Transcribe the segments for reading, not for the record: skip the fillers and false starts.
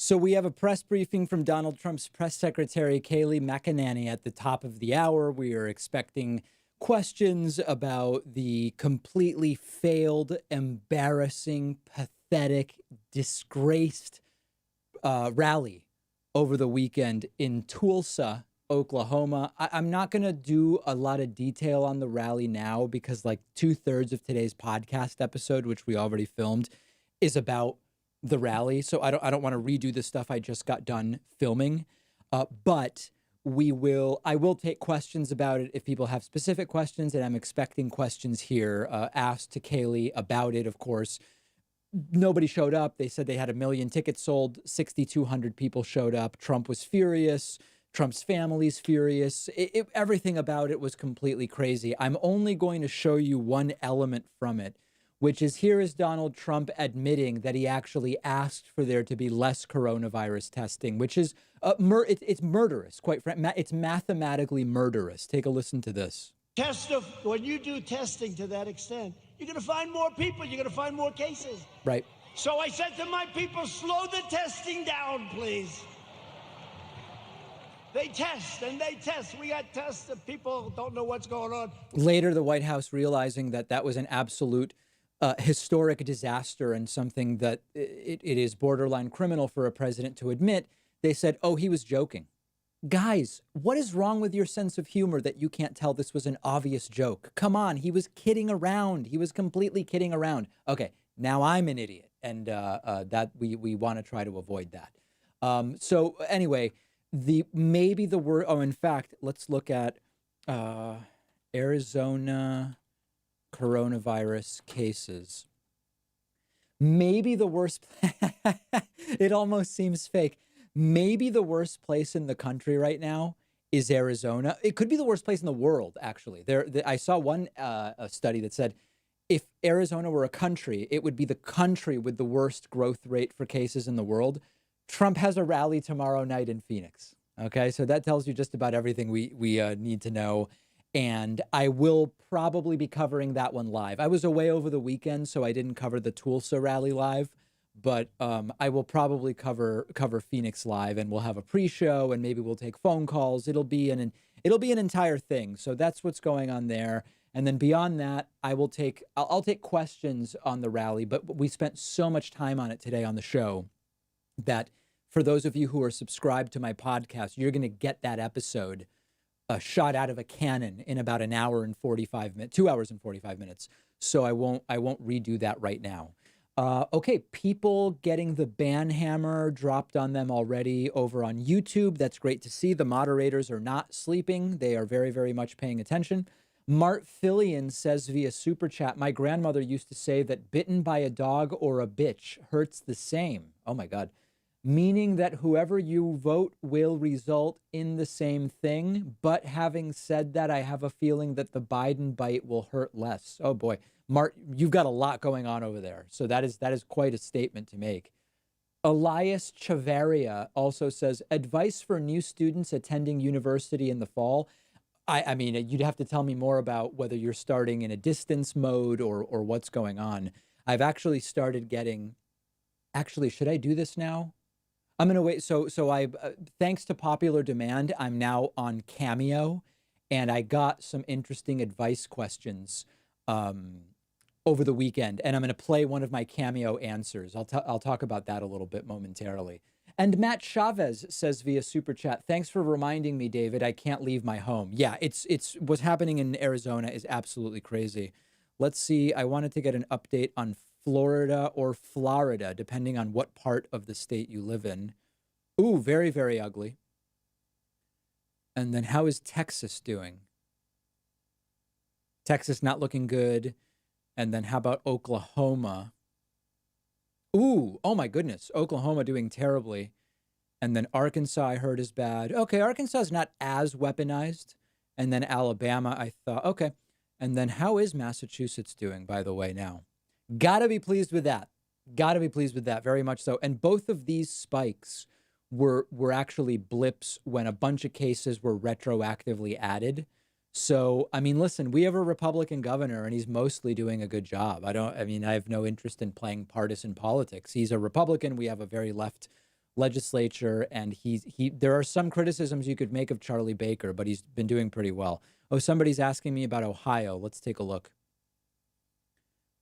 So we have a press briefing from Donald Trump's press secretary, Kayleigh McEnany, at the top of the hour. We are expecting questions about the completely failed, embarrassing, pathetic, disgraced rally over the weekend in Tulsa, Oklahoma. I'm not going to do a lot of detail on the rally now because like 2/3 of today's podcast episode, which we already filmed, is about the rally. So I don't want to redo the stuff I just got done filming. But I will take questions about it if people have specific questions, and I'm expecting questions here asked to Kayleigh about it, of course. Nobody showed up. They said they had 1 million tickets sold. 6,200 people showed up. Trump was furious. Trump's family's furious. Everything about it was completely crazy. I'm only going to show you one element from it, which is here is Donald Trump admitting that he actually asked for there to be less coronavirus testing, which is it's murderous, quite frankly. It's mathematically murderous. Take a listen to this. When you do testing to that extent, you're going to find more people. You're going to find more cases. Right. So I said to my people, slow the testing down, please. They test and they test. We got tests and people don't know what's going on. Later, the White House realizing that that was an absolute historic disaster and something that it is borderline criminal for a president to admit, they said, oh, he was joking. Guys, what is wrong with your sense of humor that you can't tell this was an obvious joke? Come on, he was kidding around. He was completely kidding around. Okay, now I'm an idiot, and that we want to try to avoid that. So anyway, in fact, let's look at Arizona coronavirus cases. Maybe the worst, it almost seems fake. Maybe the worst place in the country right now is Arizona. It could be the worst place in the world, actually. I saw one a study that said if Arizona were a country, it would be the country with the worst growth rate for cases in the world. Trump has a rally tomorrow night in Phoenix. Okay, so that tells you just about everything we need to know. And I will probably be covering that one live. I was away over the weekend, so I didn't cover the Tulsa rally live. But I will probably cover Phoenix live, and we'll have a pre-show, and maybe we'll take phone calls. It'll be an entire thing. So that's what's going on there. And then beyond that, I'll take questions on the rally. But we spent so much time on it today on the show that for those of you who are subscribed to my podcast, you're going to get that episode shot out of a cannon in about 2 hours and 45 minutes. So I won't redo that right now. Okay, people getting the ban hammer dropped on them already over on YouTube. That's great to see. The moderators are not sleeping. They are very, very much paying attention. Mart Fillion says via Super Chat, my grandmother used to say that bitten by a dog or a bitch hurts the same. Oh, my God. Meaning that whoever you vote will result in the same thing. But having said that, I have a feeling that the Biden bite will hurt less. Oh, boy. Mart, you've got a lot going on over there. So that is quite a statement to make. Elias Chavaria also says, advice for new students attending university in the fall. I mean, you'd have to tell me more about whether you're starting in a distance mode or what's going on. I've actually started getting, should I do this now? I'm going to wait. So I, thanks to popular demand, I'm now on Cameo, and I got some interesting advice questions over the weekend, and I'm going to play one of my Cameo answers. I'll talk about that a little bit momentarily. And Matt Chavez says via Super Chat, thanks for reminding me, David, I can't leave my home. Yeah, it's what's happening in Arizona is absolutely crazy. Let's see. I wanted to get an update on Florida or Florida, depending on what part of the state you live in. Ooh, very, very ugly. And then how is Texas doing? Texas not looking good. And then how about Oklahoma? Ooh, oh my goodness. Oklahoma doing terribly. And then Arkansas, I heard, is bad. Okay, Arkansas is not as weaponized. And then Alabama, I thought, okay. And then how is Massachusetts doing, by the way, now? Gotta be pleased with that. Gotta be pleased with that, very much so. And both of these spikes were actually blips when a bunch of cases were retroactively added. So, I mean, listen, we have a Republican governor and he's mostly doing a good job. I have no interest in playing partisan politics. He's a Republican. We have a very left legislature, and there are some criticisms you could make of Charlie Baker, but he's been doing pretty well. Oh, somebody's asking me about Ohio. Let's take a look.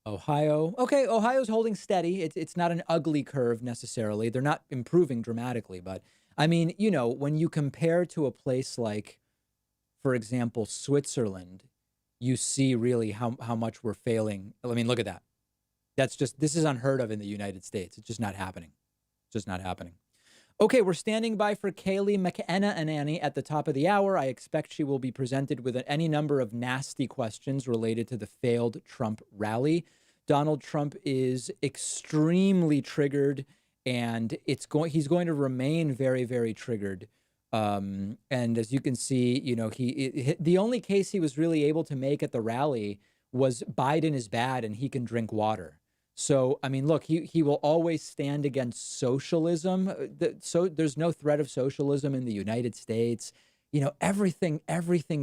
Ohio. Okay, Ohio's holding steady. It's not an ugly curve necessarily. They're not improving dramatically, but I mean, you know, when you compare to a place like, for example, Switzerland, you see really how much we're failing. I mean, look at that. This is unheard of in the United States. It's just not happening. It's just not happening. Okay, we're standing by for Kayleigh McEnany at the top of the hour. I expect she will be presented with any number of nasty questions related to the failed Trump rally. Donald Trump is extremely triggered, and he's going to remain very, very triggered. And as you can see, you know, the only case he was really able to make at the rally was Biden is bad and he can drink water. So, I mean, look, he will always stand against socialism. So there's no threat of socialism in the United States. You know, everything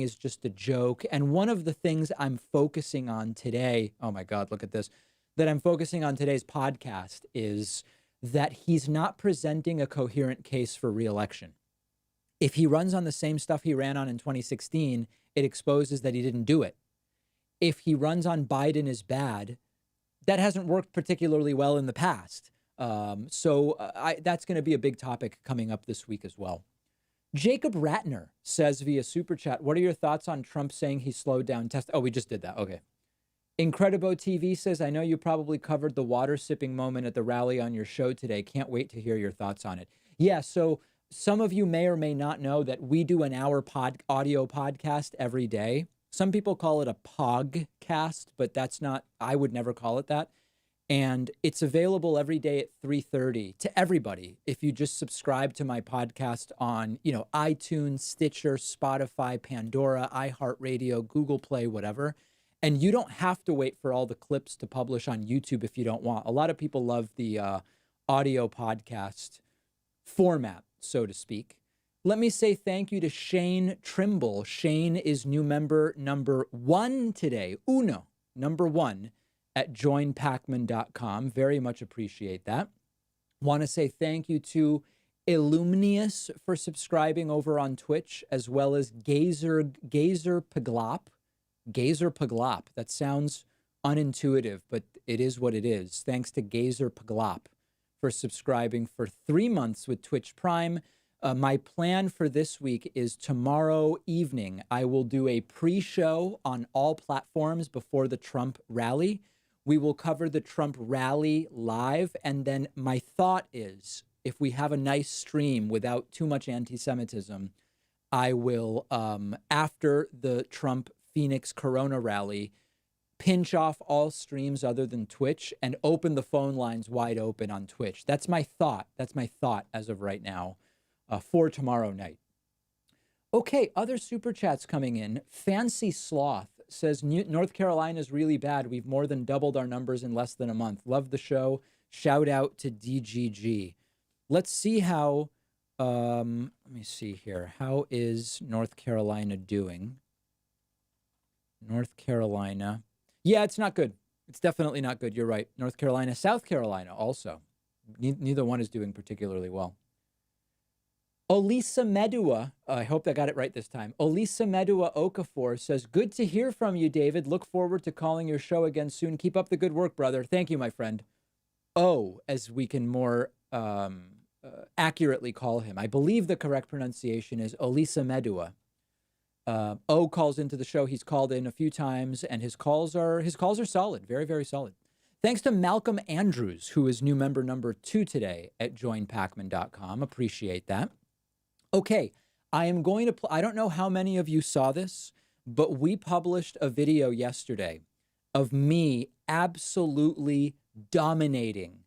is just a joke. And one of the things I'm focusing on today, oh my God, look at this, that I'm focusing on today's podcast is that he's not presenting a coherent case for reelection. If he runs on the same stuff he ran on in 2016, it exposes that he didn't do it. If he runs on Biden is bad, that hasn't worked particularly well in the past. So that's going to be a big topic coming up this week as well. Jacob Ratner says via Super Chat, what are your thoughts on Trump saying he slowed down test? Oh, we just did that. Okay. Incredibo TV says, I know you probably covered the water sipping moment at the rally on your show today. Can't wait to hear your thoughts on it. Yeah, so some of you may or may not know that we do an hour audio podcast every day. Some people call it a podcast, but I would never call it that. And it's available every day at 3:30 to everybody. If you just subscribe to my podcast on, you know, iTunes, Stitcher, Spotify, Pandora, iHeartRadio, Google Play, whatever. And you don't have to wait for all the clips to publish on YouTube if you don't want. A lot of people love the audio podcast format, so to speak. Let me say thank you to Shane Trimble. Shane is new member number 1 today. Number 1 at joinpacman.com. Very much appreciate that. Want to say thank you to Illumius for subscribing over on Twitch, as well as Gazer Paglop. Gazer Paglop. That sounds unintuitive, but it is what it is. Thanks to Gazer Paglop for subscribing for 3 months with Twitch Prime. My plan for this week is tomorrow evening, I will do a pre-show on all platforms before the Trump rally. We will cover the Trump rally live. And then my thought is, if we have a nice stream without too much anti-Semitism, I will, after the Trump Phoenix Corona rally, pinch off all streams other than Twitch and open the phone lines wide open on Twitch. That's my thought. That's my thought as of right now. For tomorrow night. Okay, other super chats coming in. Fancy Sloth says, North Carolina is really bad. We've more than doubled our numbers in less than a month. Love the show. Shout out to DGG. Let's see how, let me see here. How is North Carolina doing? North Carolina. Yeah, it's not good. It's definitely not good. You're right. North Carolina, South Carolina also. Neither one is doing particularly well. Olisa Medua, I hope I got it right this time. Olisa Medua Okafor says, good to hear from you, David. Look forward to calling your show again soon. Keep up the good work, brother. Thank you, my friend. As we can more accurately call him. I believe the correct pronunciation is Olisa Medua. Calls into the show. He's called in a few times, and his calls are solid. Very, very solid. Thanks to Malcolm Andrews, who is new member number 2 today at joinpacman.com. Appreciate that. Okay, I am going to I don't know how many of you saw this, but we published a video yesterday of me absolutely dominating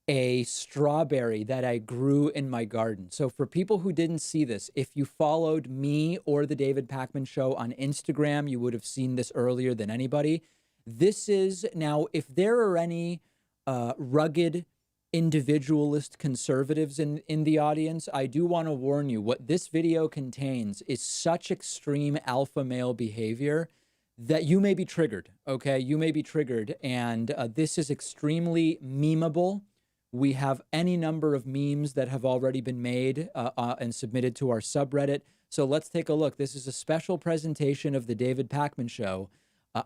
a strawberry that I grew in my garden. So for people who didn't see this, if you followed me or the David Pakman Show on Instagram, you would have seen this earlier than anybody. This is now, if there are any rugged individualist conservatives in the audience, I do want to warn you, what this video contains is such extreme alpha male behavior that you may be triggered, okay? You may be triggered, and this is extremely memeable. We have any number of memes that have already been made and submitted to our subreddit. So let's take a look. This is a special presentation of the David Pakman Show.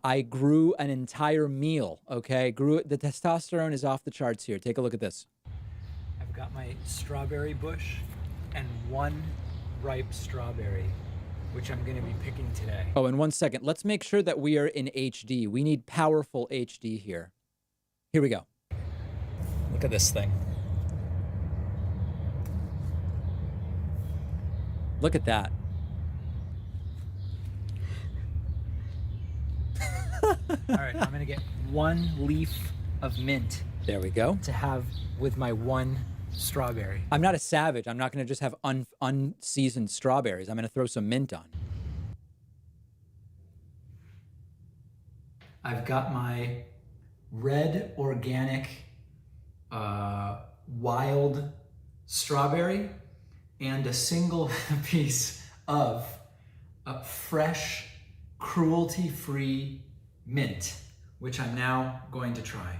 I grew an entire meal, okay? The testosterone is off the charts here. Take a look at this. I've got my strawberry bush and one ripe strawberry, which I'm going to be picking today. Oh, and 1 second. Let's make sure that we are in HD. We need powerful HD here. Here we go. Look at this thing. Look at that. All right, I'm gonna get 1 leaf of mint. There we go. To have with my 1 strawberry. I'm not a savage. I'm not gonna just have unseasoned strawberries. I'm gonna throw some mint on. I've got my red organic wild strawberry and a single piece of fresh, cruelty-free mint, which I'm now going to try.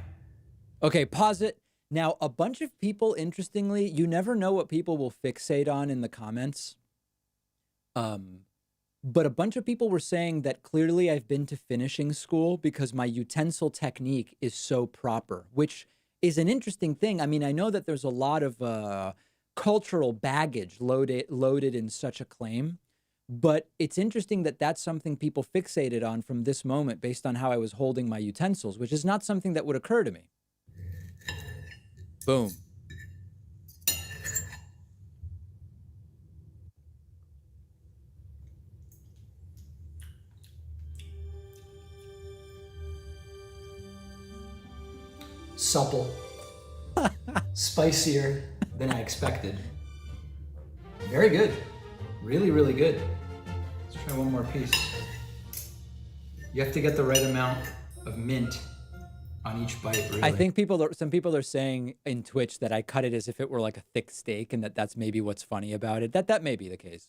Okay, pause it. Now, a bunch of people, interestingly, you never know what people will fixate on in the comments. But a bunch of people were saying that clearly I've been to finishing school because my utensil technique is so proper, which is an interesting thing. I mean, I know that there's a lot of cultural baggage loaded in such a claim, but it's interesting that that's something people fixated on from this moment based on how I was holding my utensils, which is not something that would occur to me. Boom. Supple. Spicier than I expected. Very good. Really, really good. Let's try one more piece. You have to get the right amount of mint on each bite, really. I think some people are saying in Twitch that I cut it as if it were like a thick steak and that's maybe what's funny about it. That may be the case.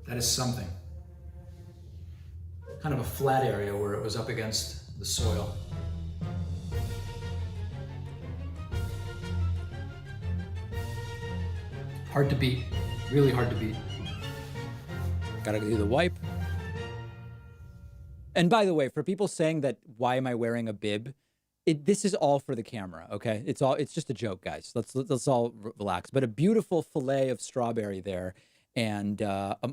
That is something. Kind of a flat area where it was up against the soil. Hard to beat. Really hard to beat. Gotta do the wipe. And by the way, for people saying that, why am I wearing a bib? This is all for the camera, okay? It's just a joke, guys. Let's all relax. But a beautiful fillet of strawberry there. And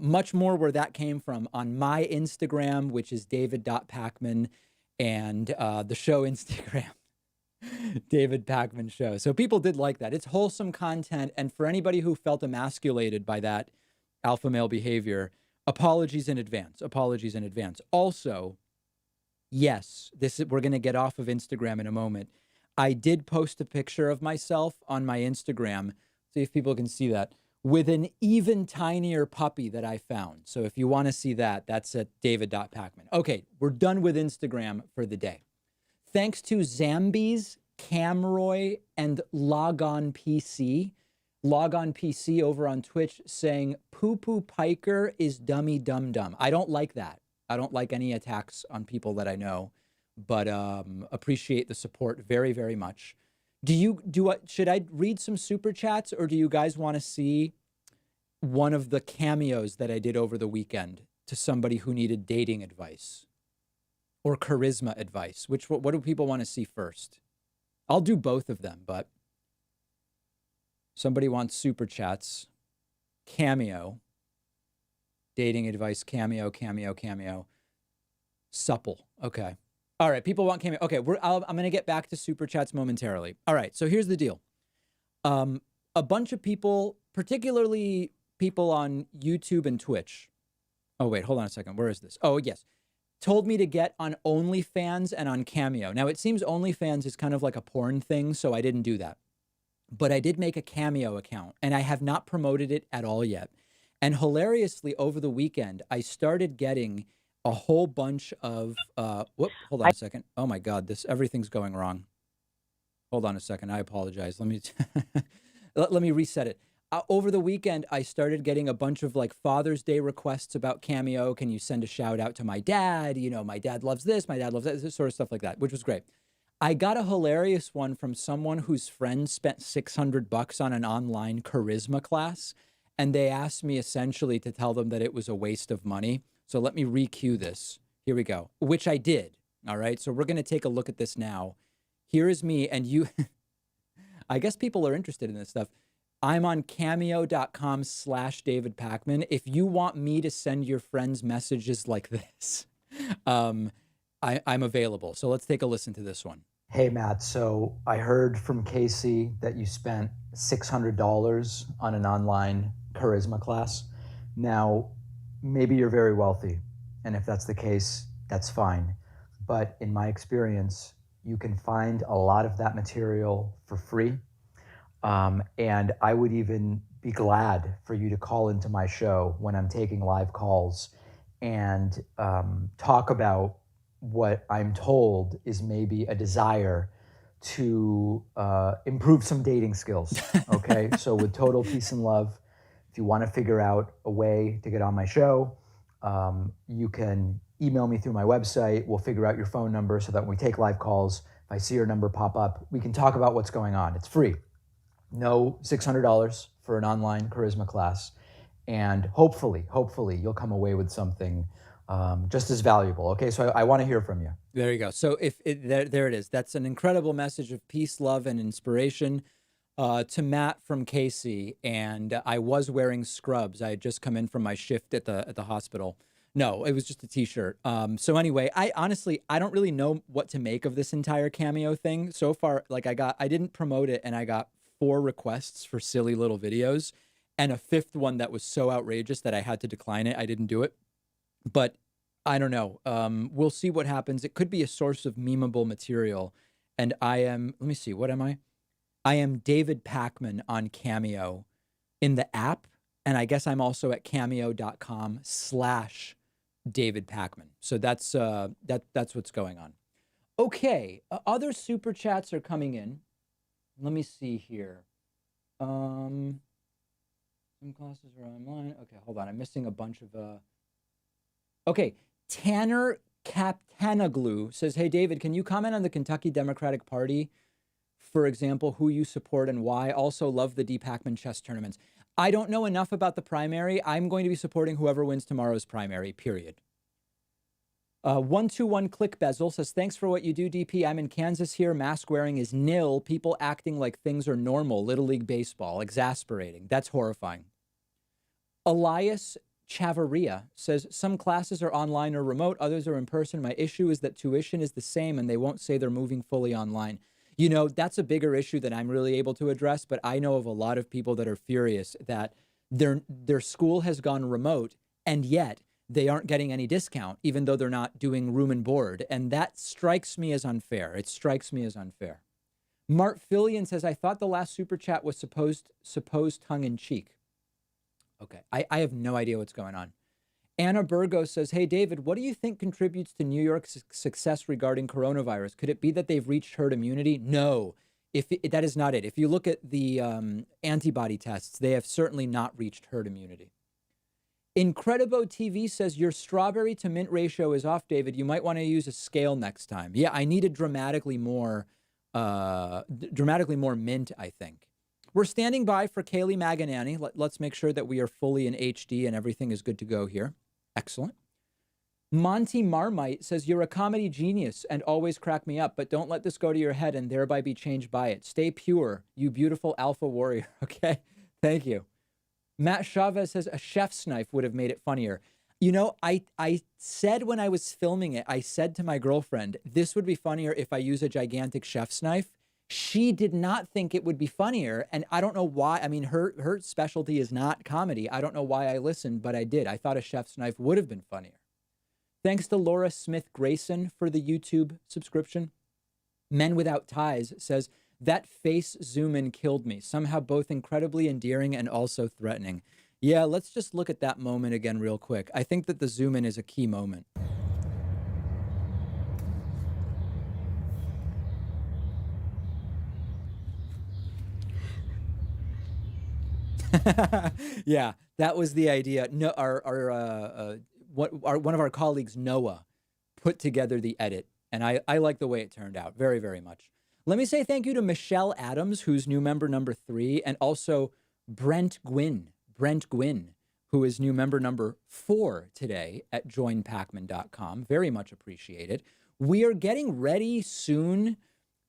much more where that came from on my Instagram, which is david.pacman, and the show Instagram, David Pakman Show. So people did like that. It's wholesome content. And for anybody who felt emasculated by that alpha male behavior, apologies in advance. Apologies in advance. Also, yes, we're going to get off of Instagram in a moment. I did post a picture of myself on my Instagram. See if people can see that. With an even tinier puppy that I found. So if you want to see that, that's at david.pacman. Okay, we're done with Instagram for the day. Thanks to Zambies, Camroy, and Logon PC. Logon PC over on Twitch saying, poo-poo piker is dummy dum-dum. I don't like that. I don't like any attacks on people that I know, but appreciate the support very, very much. Should I read some super chats, or do you guys want to see one of the cameos that I did over the weekend to somebody who needed dating advice or charisma advice? What do people want to see first? I'll do both of them, but somebody wants super chats. Cameo. Dating advice, cameo. Supple. Okay. All right, people want Cameo. Okay, I'm going to get back to super chats momentarily. All right, so here's the deal. A bunch of people, particularly people on YouTube and Twitch. Oh, wait, hold on a second. Where is this? Oh, yes. Told me to get on OnlyFans and on Cameo. Now, it seems OnlyFans is kind of like a porn thing, so I didn't do that. But I did make a Cameo account, and I have not promoted it at all yet. And hilariously, over the weekend, I started getting a whole bunch of, hold on a second. Oh my God, everything's going wrong. Hold on a second. I apologize. Let me reset it. over the weekend, I started getting a bunch of like Father's Day requests about Cameo. Can you send a shout out to my dad? You know, my dad loves this, my dad loves that, sort of stuff like that, which was great. I got a hilarious one from someone whose friend spent $600 on an online charisma class, and they asked me essentially to tell them that it was a waste of money. So let me re-cue this. Here we go, which I did. All right, so we're going to take a look at this now. Here is me, and you, I guess people are interested in this stuff. I'm on cameo.com/David Pakman. If you want me to send your friends messages like this, I'm available. So let's take a listen to this one. Hey, Matt. So I heard from Casey that you spent $600 on an online charisma class. Now, maybe you're very wealthy, and if that's the case, that's fine. But in my experience, you can find a lot of that material for free. And I would even be glad for you to call into my show when I'm taking live calls and talk about what I'm told is maybe a desire to improve some dating skills. Okay, so with total peace and love, if you want to figure out a way to get on my show, you can email me through my website. We'll figure out your phone number so that when we take live calls, if I see your number pop up, we can talk about what's going on. It's free. No $600 for an online charisma class. And hopefully you'll come away with something just as valuable. Okay, so I want to hear from you. There you go. So there it is. That's an incredible message of peace, love, and inspiration to Matt from Casey. And I was wearing scrubs. I had just come in from my shift at the hospital. No, it was just a t-shirt. So anyway, I honestly don't really know what to make of this entire Cameo thing so far. Like I didn't promote it, and I got 4 requests for silly little videos, and a 5th one that was so outrageous that I had to decline it. I didn't do it. But I don't know. We'll see what happens. It could be a source of memeable material. And I am, let me see, what am I? I am David Pakman on Cameo in the app. And I guess I'm also at cameo.com/David Pakman. So that's what's going on. Okay. Other super chats are coming in. Let me see here. Some classes are online. Okay, hold on. I'm missing a bunch of Okay, Tanner Captanaglu says, hey, David, can you comment on the Kentucky Democratic Party? For example, who you support and why? Also love the D. Pakman chess tournaments. I don't know enough about the primary. I'm going to be supporting whoever wins tomorrow's primary, period. 121 Click Bezel says, thanks for what you do, DP. I'm in Kansas here. Mask wearing is nil. People acting like things are normal. Little League Baseball. Exasperating. That's horrifying. Elias Chavarria says, some classes are online or remote, others are in person. My issue is that tuition is the same and they won't say they're moving fully online. You know, that's a bigger issue than I'm really able to address, but I know of a lot of people that are furious that their school has gone remote and yet they aren't getting any discount, even though they're not doing room and board. And that strikes me as unfair. It strikes me as unfair. Mart Fillion says, I thought the last super chat was supposed tongue in cheek. Okay, I have no idea what's going on. Anna Burgos says, hey, David, what do you think contributes to New York's success regarding coronavirus? Could it be that they've reached herd immunity? No, that is not it. If you look at the antibody tests, they have certainly not reached herd immunity. Incredibo TV says, your strawberry to mint ratio is off, David. You might want to use a scale next time. Yeah, I needed dramatically more mint, I think. We're standing by for Kayleigh McEnany. Let's make sure that we are fully in HD and everything is good to go here. Excellent. Monty Marmite says, you're a comedy genius and always crack me up, but don't let this go to your head and thereby be changed by it. Stay pure, you beautiful alpha warrior. Okay, thank you. Matt Chavez says, a chef's knife would have made it funnier. You know, I said when I was filming it, I said to my girlfriend, this would be funnier if I use a gigantic chef's knife. She did not think it would be funnier, and I don't know why. I mean, her specialty is not comedy. I don't know why I listened, but I did. I thought a chef's knife would have been funnier. Thanks to Laura Smith Grayson for the YouTube subscription. Men Without Ties says, that face zoom in killed me. Somehow both incredibly endearing and also threatening. Yeah, let's just look at that moment again real quick. I think that the zoom in is a key moment. Yeah, that was the idea. No, one of our colleagues, Noah, put together the edit, and I like the way it turned out very, very much. Let me say thank you to Michelle Adams, who's new member number 3, and also Brent Gwynn, who is new member number 4 today at joinpacman.com. Very much appreciated. We are getting ready soon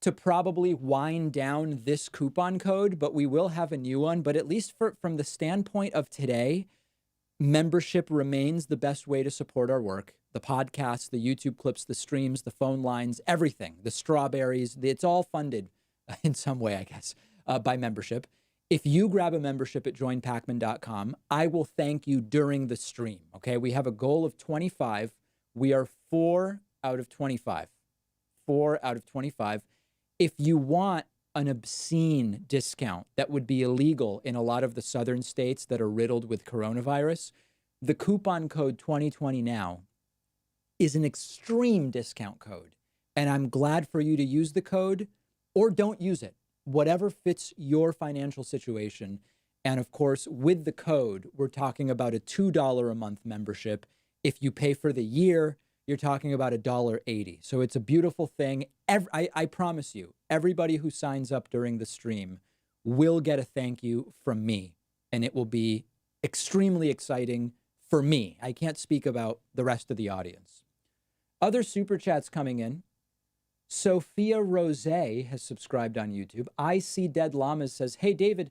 to probably wind down this coupon code, but we will have a new one. But at least from the standpoint of today, membership remains the best way to support our work. The podcasts, the YouTube clips, the streams, the phone lines, everything, the strawberries, it's all funded in some way, I guess, by membership. If you grab a membership at joinpacman.com, I will thank you during the stream. Okay. We have a goal of 25. We are 4 out of 25. 4 out of 25. If you want an obscene discount that would be illegal in a lot of the southern states that are riddled with coronavirus, the coupon code 2020 now is an extreme discount code. And I'm glad for you to use the code or don't use it, whatever fits your financial situation. And of course, with the code, we're talking about a $2 a month membership. If you pay for the year, you're talking about $1.80. So it's a beautiful thing. I promise you, everybody who signs up during the stream will get a thank you from me. And it will be extremely exciting for me. I can't speak about the rest of the audience. Other super chats coming in. Sophia Rose has subscribed on YouTube. I See Dead Llamas says, hey, David,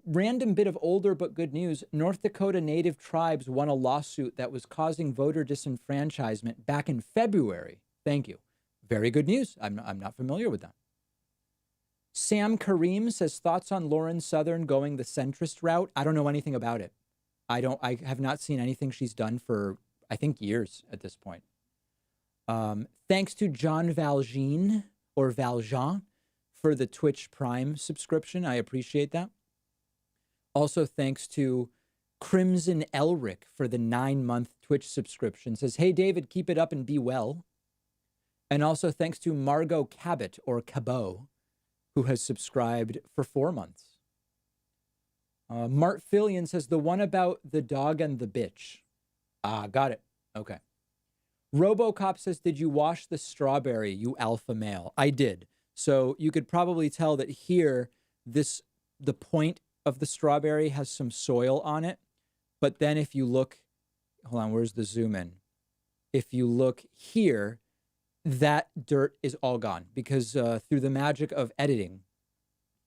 random bit of older but good news. North Dakota Native tribes won a lawsuit that was causing voter disenfranchisement back in February. Thank you. Very good news. I'm not familiar with that. Sam Kareem says, thoughts on Lauren Southern going the centrist route? I don't know anything about it. I have not seen anything she's done for, I think, years at this point. Thanks to John Valjean or Valjean for the Twitch Prime subscription. I appreciate that. Also, thanks to Crimson Elric for the 9-month Twitch subscription. Says, hey, David, keep it up and be well. And also thanks to Margot Cabot or Cabot, who has subscribed for 4 months. Mart Fillion says, the one about the dog and the bitch. Ah, got it. Okay. RoboCop says, did you wash the strawberry, you alpha male? I did. So you could probably tell that here, the point of the strawberry has some soil on it. But then if you look, hold on, where's the zoom in? If you look here, that dirt is all gone because through the magic of editing,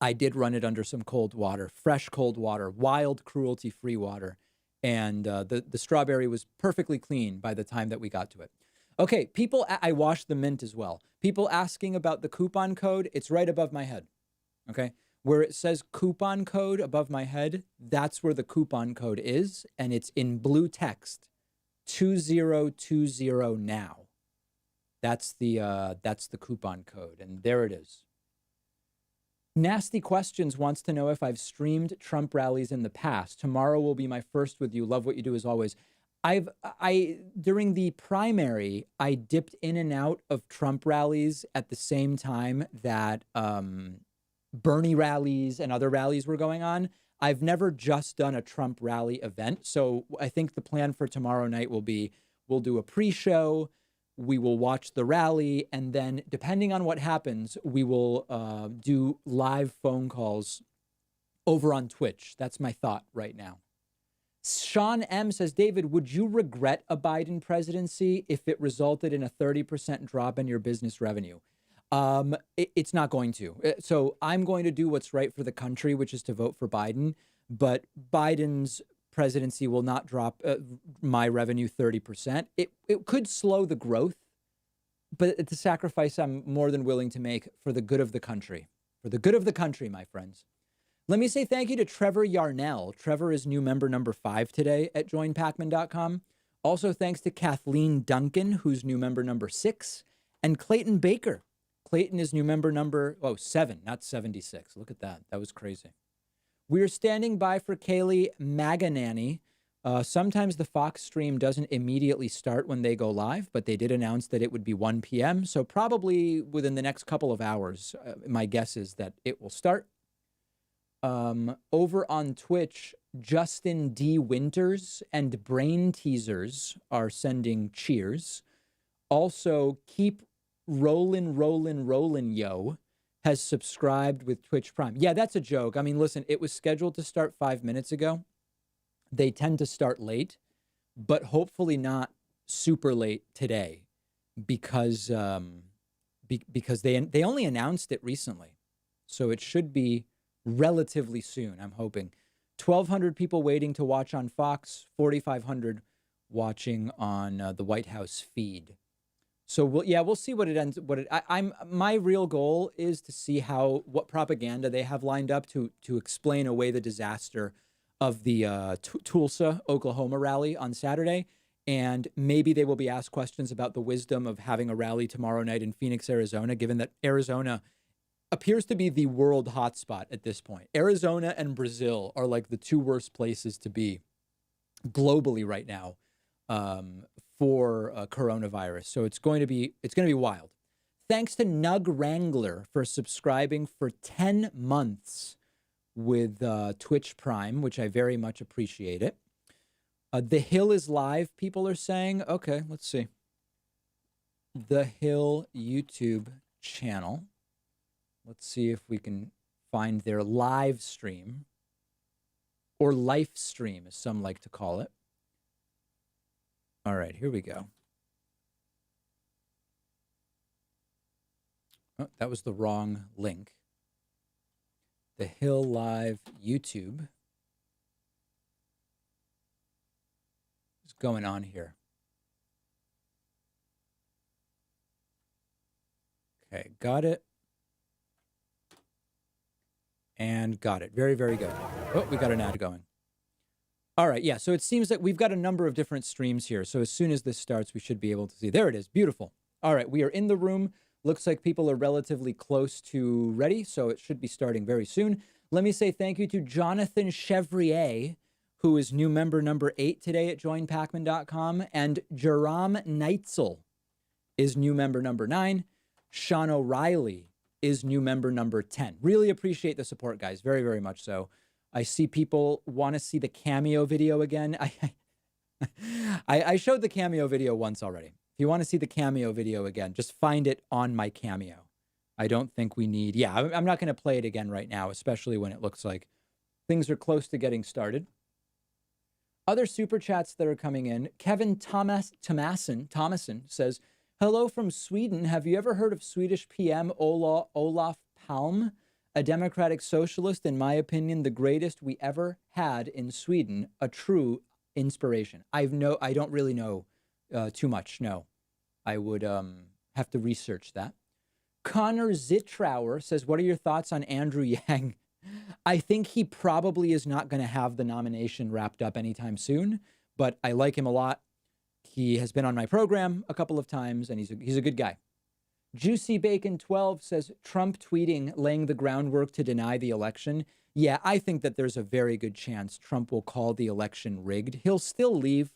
I did run it under some cold water, fresh cold water, wild cruelty-free water. And the strawberry was perfectly clean by the time that we got to it. Okay, people, I washed the mint as well. People asking about the coupon code, it's right above my head, okay? Where it says coupon code above my head, that's where the coupon code is, and it's in blue text, 2020 now. That's the coupon code, and there it is. Nasty Questions wants to know if I've streamed Trump rallies in the past. Tomorrow will be my first with you. Love what you do as always. During the primary, I dipped in and out of Trump rallies at the same time that Bernie rallies and other rallies were going on. I've never just done a Trump rally event. So I think the plan for tomorrow night will be, we'll do a pre-show, we will watch the rally, and then depending on what happens, we will do live phone calls over on Twitch. That's my thought right now. Sean M says, David, would you regret a Biden presidency if it resulted in a 30% drop in your business revenue? It's not going to. So I'm going to do what's right for the country, which is to vote for Biden. But Biden's presidency will not drop my revenue 30%. It could slow the growth, but it's a sacrifice I'm more than willing to make for the good of the country. For the good of the country, my friends. Let me say thank you to Trevor Yarnell. Trevor is new member number 5 today at joinpacman.com. Also thanks to Kathleen Duncan, who's new member number 6, and Clayton Baker. Clayton is new member number 7, not 76. Look at that. That was crazy. We're standing by for Kayleigh McEnany. Sometimes the Fox stream doesn't immediately start when they go live, but they did announce that it would be 1 p.m. So probably within the next couple of hours, my guess is that it will start. Over on Twitch, Justin D. Winters and Brain Teasers are sending cheers. Also, Keep Rollin' Yo has subscribed with Twitch Prime. Yeah, that's a joke. I mean, listen, it was scheduled to start 5 minutes ago. They tend to start late, but hopefully not super late today because because they only announced it recently. So it should be relatively soon, I'm hoping. 1,200 people waiting to watch on Fox, 4,500 watching on the White House feed. So we'll see what it ends. My real goal is to see what propaganda they have lined up to explain away the disaster of the Tulsa, Oklahoma rally on Saturday, and maybe they will be asked questions about the wisdom of having a rally tomorrow night in Phoenix, Arizona, given that Arizona appears to be the world hotspot at this point. Arizona and Brazil are like the two worst places to be globally right now for coronavirus. So it's going to be wild. Thanks to Nug Wrangler for subscribing for 10 months with Twitch Prime, which I very much appreciate it. The Hill is live, people are saying. Okay, let's see. The Hill YouTube channel. Let's see if we can find their live stream, or life stream, as some like to call it. All right, here we go. Oh, that was the wrong link. The Hill Live YouTube. What's going on here? Okay, got it. And got it. Very, very good. Oh, we got an ad going. All right, yeah, so it seems that we've got a number of different streams here. So as soon as this starts, we should be able to see. There it is. Beautiful. All right, we are in the room. Looks like people are relatively close to ready, so it should be starting very soon. Let me say thank you to Jonathan Chevrier, who is new member number 8 today at joinpacman.com, and Jerome Neitzel is new member number 9. Sean O'Reilly is new member number 10. Really appreciate the support, guys. Very, very much so. I see people want to see the Cameo video again. I showed the Cameo video once already. If you want to see the Cameo video again, just find it on my Cameo. I don't think we need... Yeah, I'm not going to play it again right now, especially when it looks like things are close to getting started. Other super chats that are coming in. Kevin Thomason says, hello from Sweden. Have you ever heard of Swedish PM Olof Palme? A democratic socialist, in my opinion, the greatest we ever had in Sweden. A true inspiration. I don't really know too much. No, I would have to research that. Connor Zittrauer says, what are your thoughts on Andrew Yang? I think he probably is not going to have the nomination wrapped up anytime soon, but I like him a lot. He has been on my program a couple of times, and he's a good guy. Juicy Bacon 12 says, Trump tweeting, laying the groundwork to deny the election. Yeah, I think that there's a very good chance Trump will call the election rigged. He'll still leave,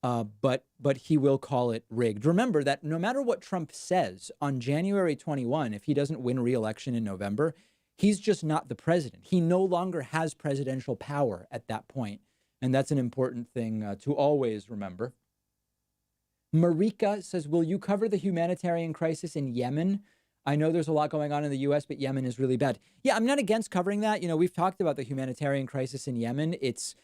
but he will call it rigged. Remember that no matter what Trump says on January 21, if he doesn't win re-election in November, he's just not the president. He no longer has presidential power at that point. And that's an important thing to always remember. Marika says, will you cover the humanitarian crisis in Yemen? I know there's a lot going on in the U.S., but Yemen is really bad. Yeah, I'm not against covering that. You know, we've talked about the humanitarian crisis in Yemen. It's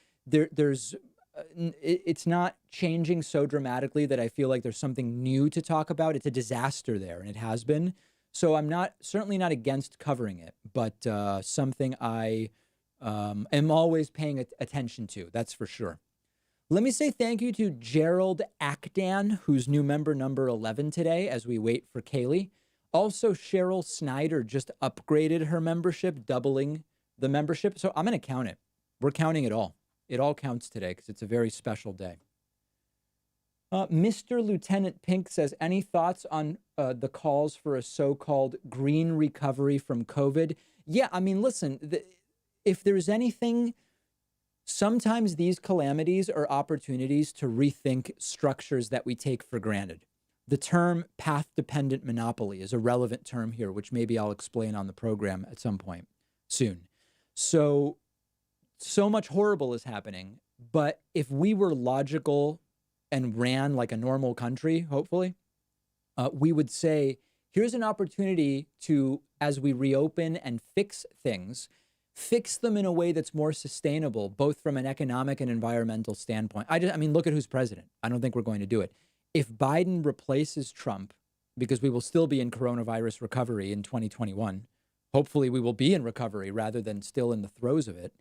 not changing so dramatically that I feel like there's something new to talk about. It's a disaster there, and it has been. So I'm certainly not against covering it, but something I am always paying attention to. That's for sure. Let me say thank you to Gerald Akdan, who's new member number 11 today as we wait for Kayleigh. Also, Cheryl Snyder just upgraded her membership, doubling the membership. So I'm going to count it. We're counting it all. It all counts today because it's a very special day. Mr. Lieutenant Pink says, any thoughts on the calls for a so-called green recovery from COVID? Yeah, I mean, listen, if there's anything... Sometimes these calamities are opportunities to rethink structures that we take for granted. The term path-dependent monopoly is a relevant term here, which maybe I'll explain on the program at some point soon. So much horrible is happening. But if we were logical and ran like a normal country, hopefully, we would say, here's an opportunity to, as we reopen and fix things, fix them in a way that's more sustainable, both from an economic and environmental standpoint. I mean, look at who's president. I don't think we're going to do it. If Biden replaces Trump, because we will still be in coronavirus recovery in 2021, hopefully we will be in recovery rather than still in the throes of it.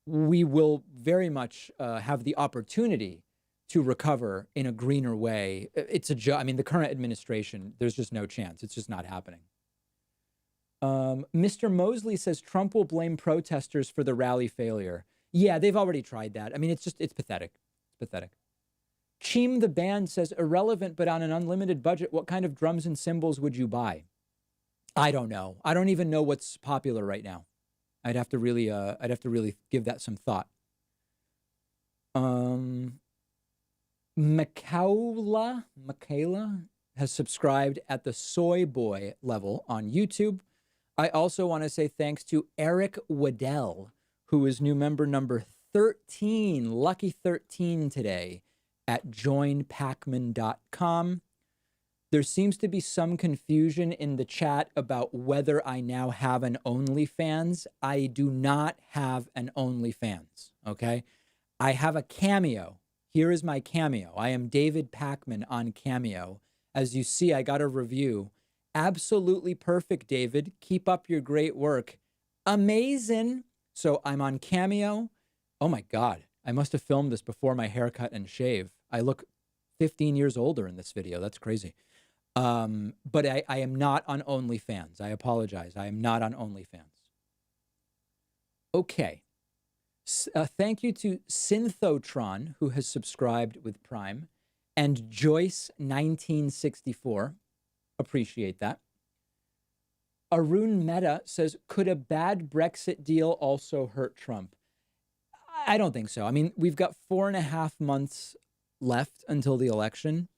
We will very much have the opportunity to recover in a greener way. It's a joke. I mean, the current administration, there's just no chance. It's just not happening. Mr. Mosley says Trump will blame protesters for the rally failure. Yeah, they've already tried that. I mean, it's pathetic. It's pathetic. Cheem the band says irrelevant, but on an unlimited budget, what kind of drums and cymbals would you buy? I don't know. I don't even know what's popular right now. I'd have to really give that some thought. Michaela has subscribed at the Soy Boy level on YouTube. I also want to say thanks to Eric Waddell, who is new member number 13, lucky 13 today at joinpacman.com. There seems to be some confusion in the chat about whether I now have an OnlyFans. I do not have an OnlyFans, okay? I have a Cameo. Here is my Cameo. I am David Pacman on Cameo. As you see, I got a review. Absolutely perfect, David. Keep up your great work. Amazing. So I'm on Cameo. Oh my God. I must have filmed this before my haircut and shave. I look 15 years older in this video. That's crazy. But I am not on OnlyFans. I apologize. I am not on OnlyFans. Okay. Thank you to Synthotron, who has subscribed with Prime, and Joyce1964. Appreciate that. Arun Mehta says, could a bad Brexit deal also hurt Trump? I don't think so. I mean, we've got 4.5 months left until the election.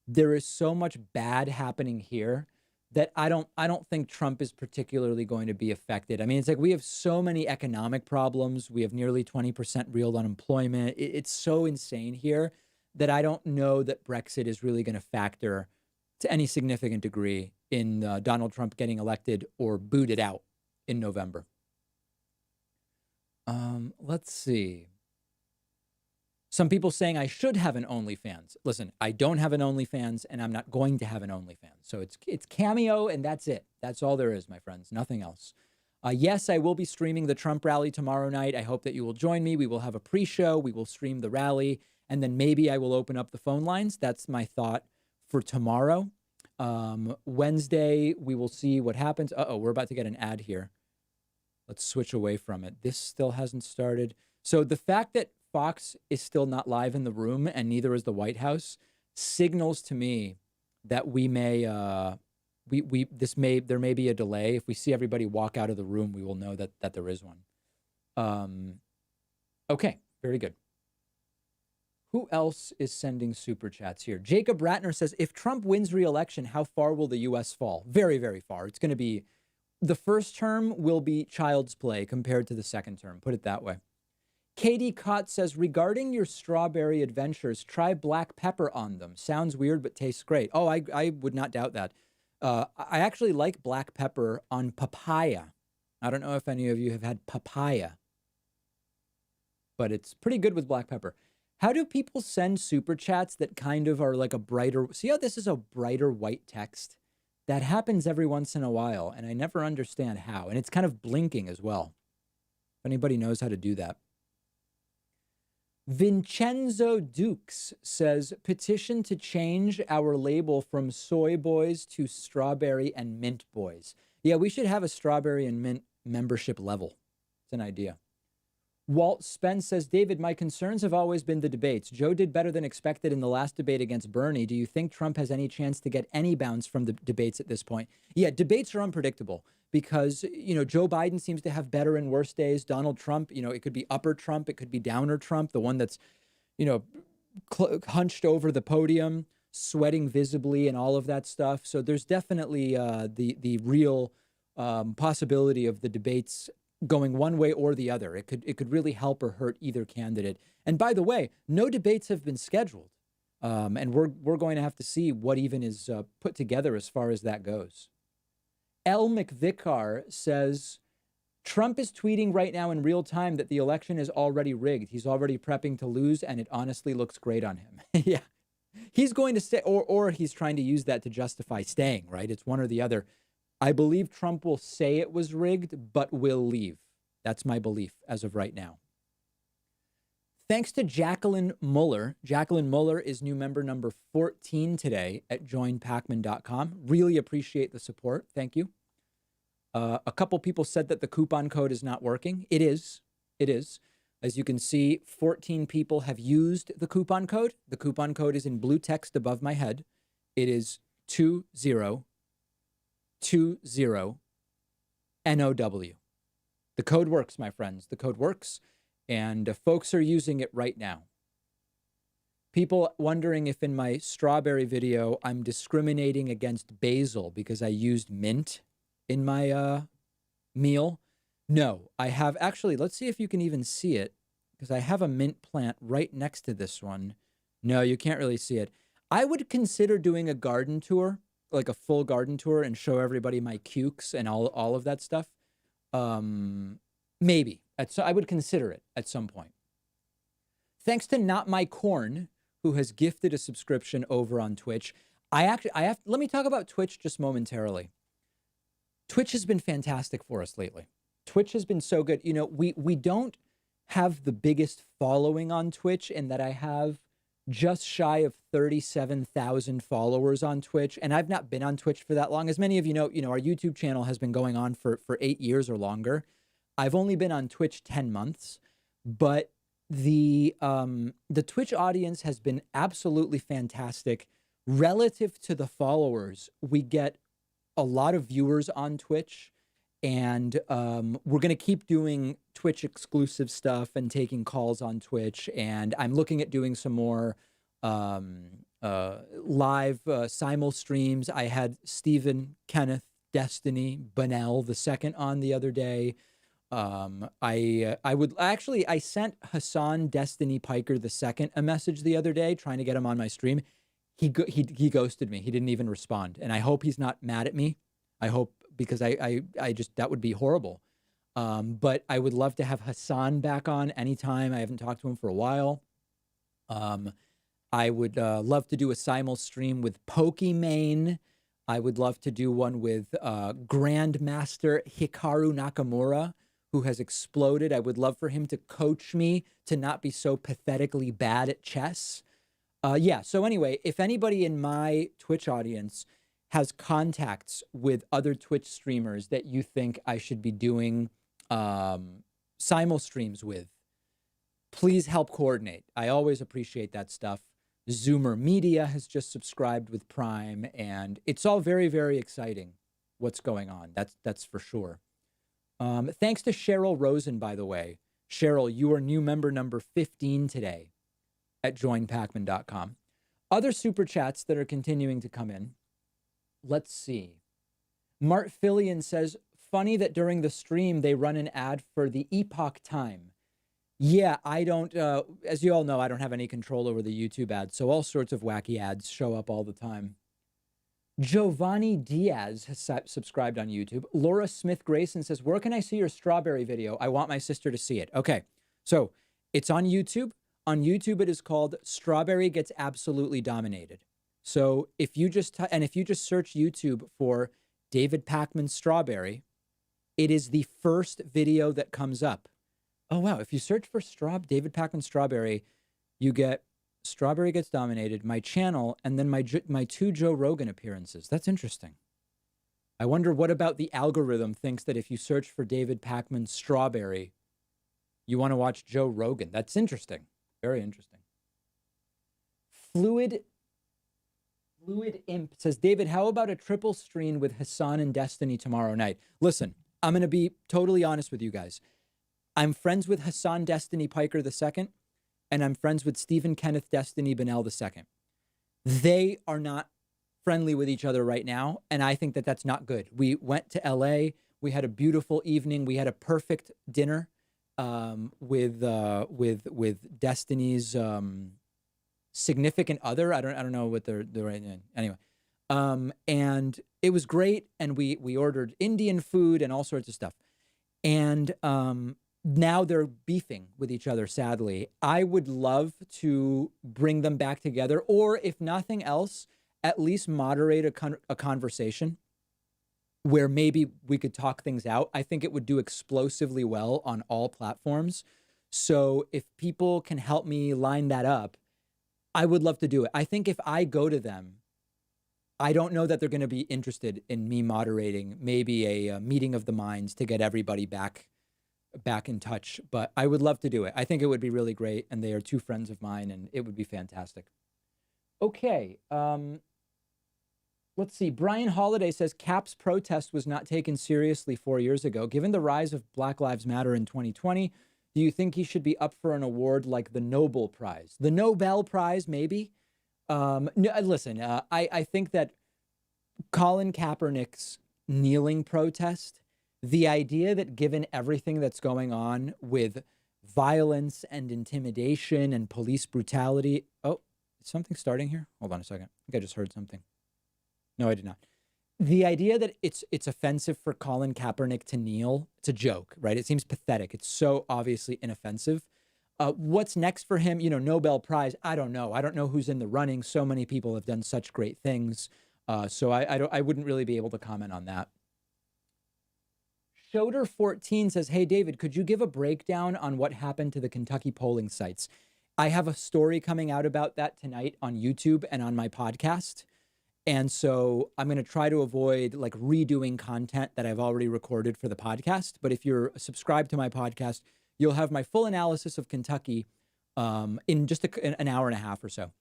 There is so much bad happening here that I don't think Trump is particularly going to be affected. I mean, it's like we have so many economic problems. We have nearly 20% real unemployment. It's so insane here that I don't know that Brexit is really going to factor to any significant degree in Donald Trump getting elected or booted out in November. Let's see. Some people saying I should have an OnlyFans. Listen, I don't have an OnlyFans, and I'm not going to have an OnlyFans. So it's Cameo, and that's it. That's all there is, my friends. Nothing else. Yes, I will be streaming the Trump rally tomorrow night. I hope that you will join me. We will have a pre-show. We will stream the rally, and then maybe I will open up the phone lines. That's my thought for tomorrow. Wednesday, we will see what happens. Uh-oh, we're about to get an ad here. Let's switch away from it. This still hasn't started. So the fact that Fox is still not live in the room and neither is the White House signals to me that we may there may be a delay. If we see everybody walk out of the room, we will know that there is one. Okay, very good. Who else is sending super chats here? Jacob Ratner says, if Trump wins re-election, how far will the U.S. fall? Very, very far. It's going to be, the first term will be child's play compared to the second term. Put it that way. Katie Cott says, regarding your strawberry adventures, try black pepper on them. Sounds weird, but tastes great. Oh, I would not doubt that. I actually like black pepper on papaya. I don't know if any of you have had papaya, but it's pretty good with black pepper. How do people send super chats that kind of are like a brighter, see how this is a brighter white text? That happens every once in a while, and I never understand how. And it's kind of blinking as well. If anybody knows how to do that. Vincenzo Dukes says, petition to change our label from soy boys to strawberry and mint boys. Yeah, we should have a strawberry and mint membership level. It's an idea. Walt Spence says, David, my concerns have always been the debates. Joe did better than expected in the last debate against Bernie. Do you think Trump has any chance to get any bounce from the debates at this point? Yeah, debates are unpredictable because, you know, Joe Biden seems to have better and worse days. Donald Trump, you know, it could be upper Trump. It could be downer Trump, the one that's, you know, hunched over the podium, sweating visibly and all of that stuff. So there's definitely the real possibility of the debates going one way or the other. It could really help or hurt either candidate. And by the way, no debates have been scheduled. And we're going to have to see what even is put together as far as that goes. L. McVicar says, Trump is tweeting right now in real time that the election is already rigged. He's already prepping to lose, and it honestly looks great on him. Yeah. He's going to stay, or he's trying to use that to justify staying, right? It's one or the other. I believe Trump will say it was rigged, but will leave. That's my belief as of right now. Thanks to Jacqueline Muller. Jacqueline Muller is new member number 14 today at joinpacman.com. Really appreciate the support. Thank you. A couple people said that the coupon code is not working. It is. It is. As you can see, 14 people have used the coupon code. The coupon code is in blue text above my head. It is 2020 NOW. The code works, my friends. The code works, and folks are using it right now. People wondering if in my strawberry video I'm discriminating against basil because I used mint in my meal. No, I have actually, let's see if you can even see it, because I have a mint plant right next to this one. No, you can't really see it. I would consider doing a garden tour, like a full garden tour, and show everybody my cukes and all of that stuff. Maybe. I would consider it at some point. Thanks to Not My Corn, who has gifted a subscription over on Twitch. Let me talk about Twitch just momentarily. Twitch has been fantastic for us lately. Twitch has been so good. You know, we don't have the biggest following on Twitch, in that I have just shy of 37,000 followers on Twitch. And I've not been on Twitch for that long. As many of you know, our YouTube channel has been going on for 8 years or longer. I've only been on Twitch 10 months, but the Twitch audience has been absolutely fantastic. Relative to the followers, we get a lot of viewers on Twitch, and we're going to keep doing Twitch exclusive stuff and taking calls on Twitch. And I'm looking at doing some more live simul streams. I had Stephen, Kenneth, Destiny, Bunnell the second on the other day. I sent Hassan Destiny Piker the second a message the other day, trying to get him on my stream. He ghosted me. He didn't even respond. And I hope he's not mad at me. I hope, because I just, that would be horrible. But I would love to have Hassan back on anytime. I haven't talked to him for a while. I would love to do a simul stream with Pokimane. I would love to do one with Grandmaster Hikaru Nakamura, who has exploded. I would love for him to coach me to not be so pathetically bad at chess. Yeah, so anyway, if anybody in my Twitch audience has contacts with other Twitch streamers that you think I should be doing simul streams with, please help coordinate. I always appreciate that stuff. Zoomer Media has just subscribed with Prime, and it's all very, very exciting what's going on. That's for sure. Thanks to Cheryl Rosen, by the way. Cheryl, you are new member number 15 today at joinpacman.com. Other super chats that are continuing to come in. Let's see. Mart Fillion says, funny that during the stream they run an ad for the Epoch Time. Yeah, I don't, as you all know, I don't have any control over the YouTube ads, so all sorts of wacky ads show up all the time. Giovanni Diaz has subscribed on YouTube. Laura Smith Grayson says, where can I see your strawberry video? I want my sister to see it. Okay, so it's on YouTube. On YouTube, it is called Strawberry Gets Absolutely Dominated. So if you just search YouTube for David Pakman Strawberry, it is the first video that comes up. Oh, wow. If you search for David Pakman Strawberry, you get Strawberry Gets Dominated, my channel, and then my 2 Joe Rogan appearances. That's interesting. I wonder what about the algorithm thinks that if you search for David Pakman Strawberry, you want to watch Joe Rogan. That's interesting. Very interesting. Fluid Imp says, David, how about a triple screen with Hassan and Destiny tomorrow night? Listen, I'm going to be totally honest with you guys. I'm friends with Hassan Destiny Piker II, and I'm friends with Stephen Kenneth Destiny Bunnell II. They are not friendly with each other right now, and I think that that's not good. We went to LA. We had a beautiful evening. We had a perfect dinner with Destiny's significant other. I don't know what they're right in. Anyway, and it was great. And we ordered Indian food and all sorts of stuff. And now they're beefing with each other, sadly. I would love to bring them back together, or if nothing else, at least moderate a conversation where maybe we could talk things out. I think it would do explosively well on all platforms. So if people can help me line that up, I would love to do it. I think if I go to them, I don't know that they're going to be interested in me moderating maybe a meeting of the minds to get everybody back in touch, but I would love to do it. I think it would be really great, and they are two friends of mine, and it would be fantastic. Okay, let's see. Brian Holiday says Cap's protest was not taken seriously 4 years ago. Given the rise of Black Lives Matter in 2020, do you think he should be up for an award like the Nobel Prize? The Nobel Prize, maybe? No, listen, I think that Colin Kaepernick's kneeling protest, the idea that given everything that's going on with violence and intimidation and police brutality. Oh, is something starting here? Hold on a second. I think I just heard something. No, I did not. The idea that it's offensive for Colin Kaepernick to kneel, it's a joke, right? It seems pathetic. It's so obviously inoffensive. What's next for him? You know, Nobel Prize. I don't know. I don't know who's in the running. So many people have done such great things. So I wouldn't really be able to comment on that. Shoder14 says, hey, David, could you give a breakdown on what happened to the Kentucky polling sites? I have a story coming out about that tonight on YouTube and on my podcast. And so I'm going to try to avoid like redoing content that I've already recorded for the podcast. But if you're subscribed to my podcast, you'll have my full analysis of Kentucky in just an hour and a half or so.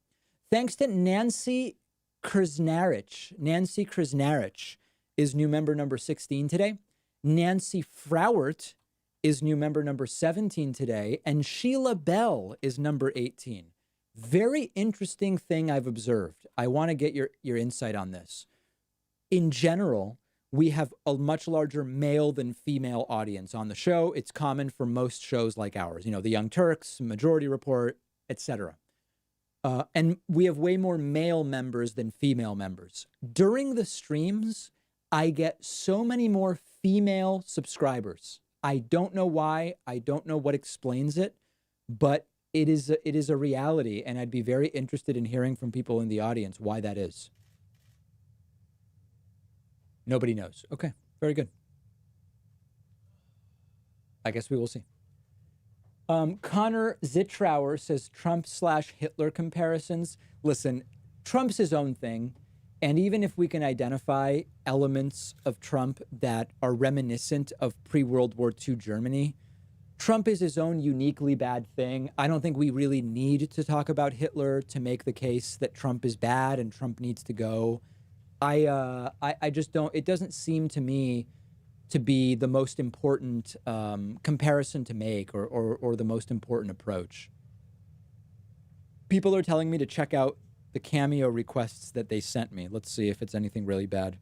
Thanks to Nancy Krasnarich. Nancy Krasnarich is new member number 16 today. Nancy Frowert is new member number 17 today. And Sheila Bell is number 18. Very interesting thing I've observed. I want to get your insight on this. In general, we have a much larger male than female audience on the show. It's common for most shows like ours, you know, the Young Turks, Majority Report, etc. And we have way more male members than female members. During the streams, I get so many more female subscribers. I don't know why. I don't know what explains it, but it is a reality, and I'd be very interested in hearing from people in the audience why that is. Nobody knows. Okay, very good. I guess we will see. Connor Zitrauer says Trump/Hitler comparisons. Listen, Trump's his own thing, and even if we can identify elements of Trump that are reminiscent of pre-World War II Germany, Trump is his own uniquely bad thing. I don't think we really need to talk about Hitler to make the case that Trump is bad and Trump needs to go. I just don't, it doesn't seem to me to be the most important comparison to make or the most important approach. People are telling me to check out the Cameo requests that they sent me. Let's see if it's anything really bad.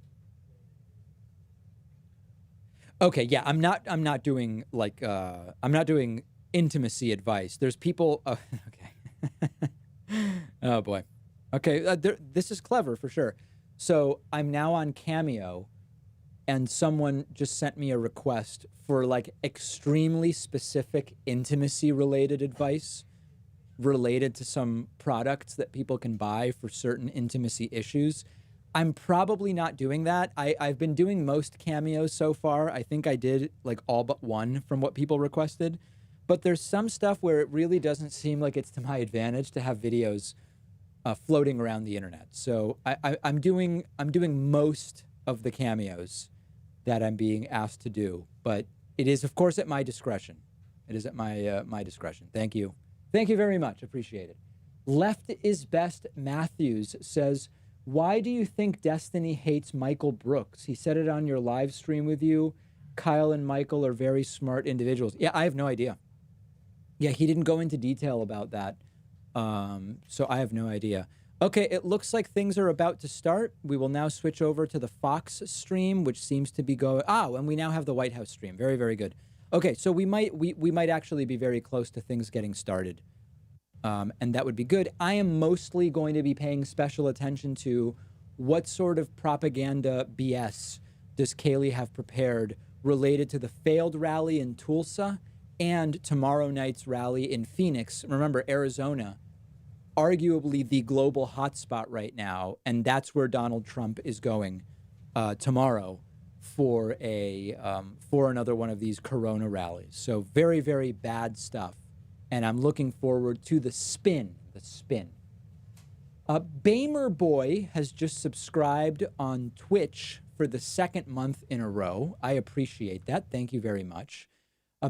Okay, yeah, I'm not doing like I'm not doing intimacy advice. There's people. Okay. Oh boy. Okay, this is clever for sure. So I'm now on Cameo, and someone just sent me a request for like extremely specific intimacy related advice related to some products that people can buy for certain intimacy issues. I'm probably not doing that. I've been doing most Cameos so far. I think I did like all but one from what people requested. But there's some stuff where it really doesn't seem like it's to my advantage to have videos floating around the internet. So I'm doing most of the Cameos that I'm being asked to do. But it is, of course, at my discretion. It is at my discretion. Thank you. Thank you very much. Appreciate it. Left is Best Matthews says, why do you think Destiny hates Michael Brooks? He said it on your live stream with you. Kyle and Michael are very smart individuals. Yeah, I have no idea. Yeah, he didn't go into detail about that. So I have no idea. Okay, it looks like things are about to start. We will now switch over to the Fox stream, which seems to be going. Oh, and we now have the White House stream. Very, very good. Okay, so we might actually be very close to things getting started, and that would be good. I am mostly going to be paying special attention to what sort of propaganda BS does Kayleigh have prepared related to the failed rally in Tulsa and tomorrow night's rally in Phoenix. Remember, Arizona, arguably the global hotspot right now, and that's where Donald Trump is going tomorrow for another one of these Corona rallies. So very, very bad stuff, and I'm looking forward to the spin. The spin. Bamer Boy has just subscribed on Twitch for the second month in a row. I appreciate that. Thank you very much.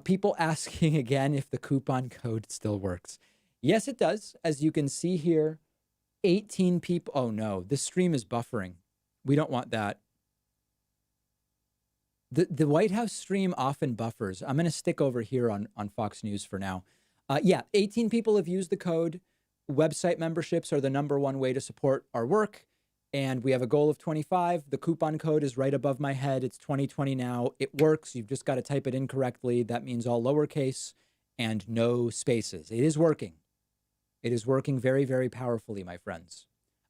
People asking again if the coupon code still works. Yes, it does. As you can see here, 18 people. Oh, no, this stream is buffering. We don't want that. The White House stream often buffers. I'm going to stick over here on Fox News for now. Yeah, 18 people have used the code. Website memberships are the #1 way to support our work. And we have a goal of 25. The coupon code is right above my head. It's 2020 now. It works. You've just got to type it in correctly. That means all lowercase and no spaces. It is working. It is working very, very powerfully, my friends.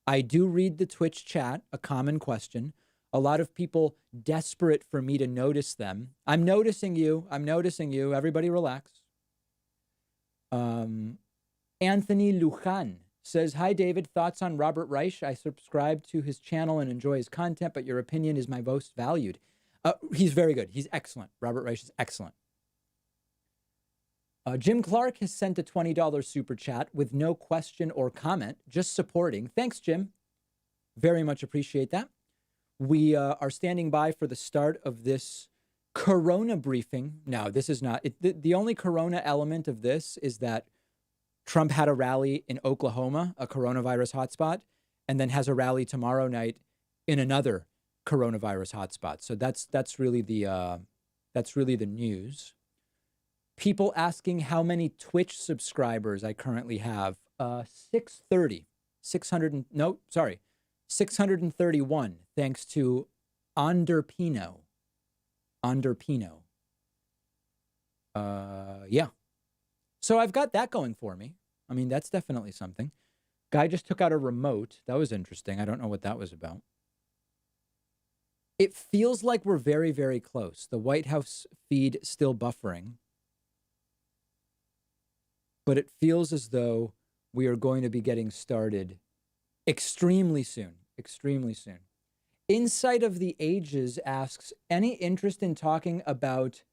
I do read the Twitch chat, a common question. A lot of people desperate for me to notice them. I'm noticing you. I'm noticing you. Everybody relax. Anthony Lujan says, hi, David. Thoughts on Robert Reich? I subscribe to his channel and enjoy his content, but your opinion is my most valued. He's very good. He's excellent. Robert Reich is excellent. Jim Clark has sent a $20 super chat with no question or comment, just supporting. Thanks, Jim. Very much appreciate that. We are standing by for the start of this Corona briefing. No, this is not. The only Corona element of this is that Trump had a rally in Oklahoma, a coronavirus hotspot, and then has a rally tomorrow night in another coronavirus hotspot. So that's really the news. People asking how many Twitch subscribers I currently have. 631, thanks to Anderpino. Yeah. So I've got that going for me. I mean, that's definitely something. Guy just took out a remote. That was interesting. I don't know what that was about. It feels like we're very, very close. The White House feed still buffering. But it feels as though we are going to be getting started extremely soon. Extremely soon. Insight of the Ages asks, any interest in talking about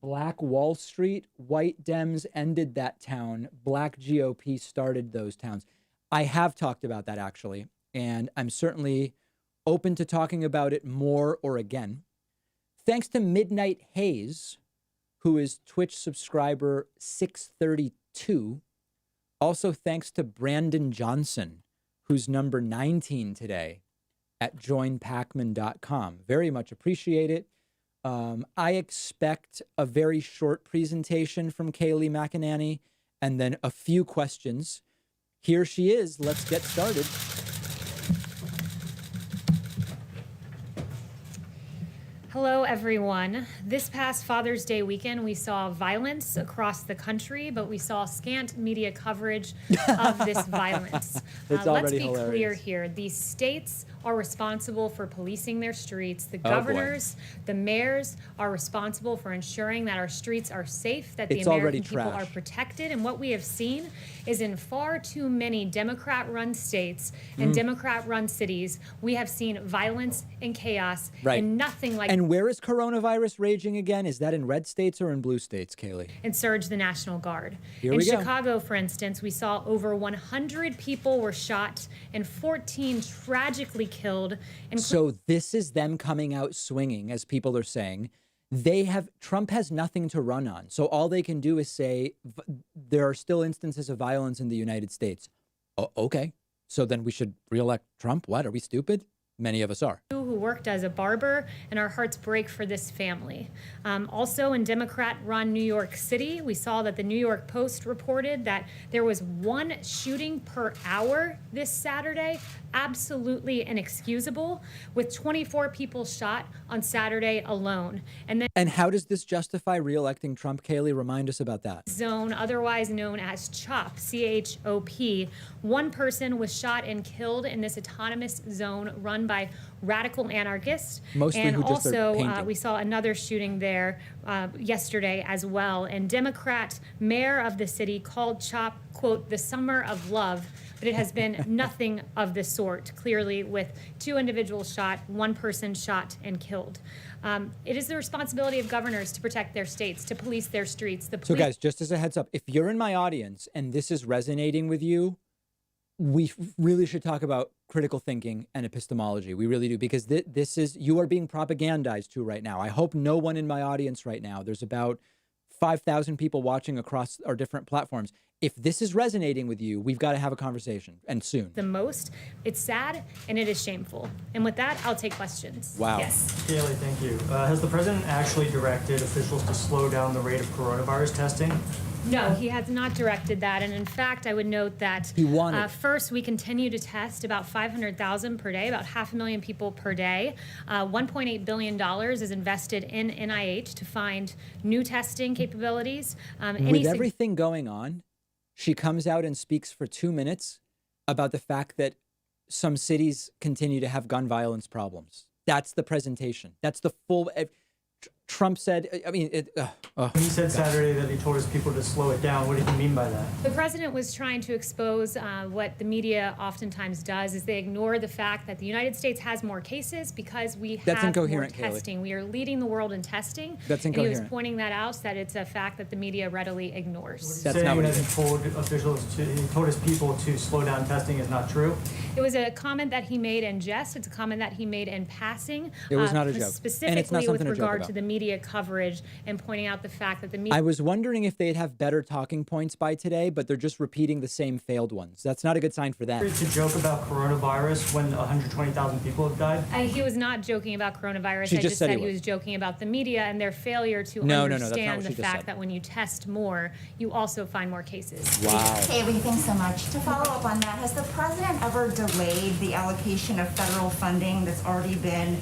Black Wall Street? White Dems ended that town. Black GOP started those towns. I have talked about that, actually, and I'm certainly open to talking about it more or again. Thanks to Midnight Haze, who is Twitch subscriber 632. Also, thanks to Brandon Johnson, who's number 19 today at joinpacman.com. Very much appreciate it. I expect a very short presentation from Kayleigh McEnany and then a few questions. Here she is. Let's get started. Hello, everyone. This past Father's Day weekend, we saw violence across the country, but we saw scant media coverage of this violence. Let's be clear here. These states are responsible for policing their streets. The governors, the mayors are responsible for ensuring that our streets are safe, that the American people are protected. And what we have seen is in far too many Democrat-run states and Democrat-run cities, we have seen violence and chaos and nothing like... And where is coronavirus raging again? Is that in red states or in blue states, Kayleigh? And surge the National Guard. In Chicago, for instance, we saw over 100 people were shot and 14 tragically killed. So this is them coming out swinging, as people are saying. Trump has nothing to run on. So all they can do is say there are still instances of violence in the United States. Okay. So then we should reelect Trump? What? Are we stupid? Many of us are. Who worked as a barber, and our hearts break for this family. Also in Democrat-run New York City, we saw that the New York Post reported that there was 1 shooting per hour this Saturday, absolutely inexcusable, with 24 people shot on Saturday alone. And how does this justify re-electing Trump? Kayleigh, remind us about that. Zone, otherwise known as CHOP, C-H-O-P. 1 person was shot and killed in this autonomous zone run by radical anarchists. Mostly and who just are also, painting. we saw another shooting there yesterday as well. And Democrat mayor of the city called CHOP, quote, the summer of love. But it has been nothing of the sort, clearly, with 2 individuals shot, 1 person shot and killed. It is the responsibility of governors to protect their states, to police their streets. So guys, just as a heads up, if you're in my audience and this is resonating with you, we really should talk about critical thinking and epistemology. We really do, because this is, you are being propagandized to right now. I hope no one in my audience right now, there's about 5,000 people watching across our different platforms. If this is resonating with you, we've got to have a conversation, and soon. The most, it's sad and it is shameful. And with that, I'll take questions. Wow. Yes. Kayleigh, thank you. Has the president actually directed officials to slow down the rate of coronavirus testing? No, he has not directed that. And in fact, I would note that He wanted. First, we continue to test about 500,000 per day, about 500,000 people per day. $1.8 billion is invested in NIH to find new testing capabilities. With everything going on, she comes out and speaks for 2 minutes about the fact that some cities continue to have gun violence problems. That's the presentation. That's the full... Trump said, I mean, He said Saturday that he told his people to slow it down. What did he mean by that? The president was trying to expose what the media oftentimes does, is they ignore the fact that the United States has more cases because we That's have more incoherent, Kayleigh. testing. We are leading the world in testing. That's and he was incoherent. pointing that out, that it's a fact that the media readily ignores. That's Saying not what that he he told officials he told his people to slow down testing is not true? It was a comment that he made in jest. It's a comment that he made in passing. It was not a joke. Specifically And it's not with something to joke regard about. to the media coverage and pointing out the fact that the media... I was wondering if they'd have better talking points by today, but they're just repeating the same failed ones. That's not a good sign for them. To joke about coronavirus when 120,000 people have died? He was not joking about coronavirus. She I just said said he he was joking about the media and their failure to No, that's not understand what the she just fact said. that when you test more, you also find more cases. Wow. Kayleigh, thanks so much. To follow up on that, has the president ever delayed the allocation of federal funding that's already been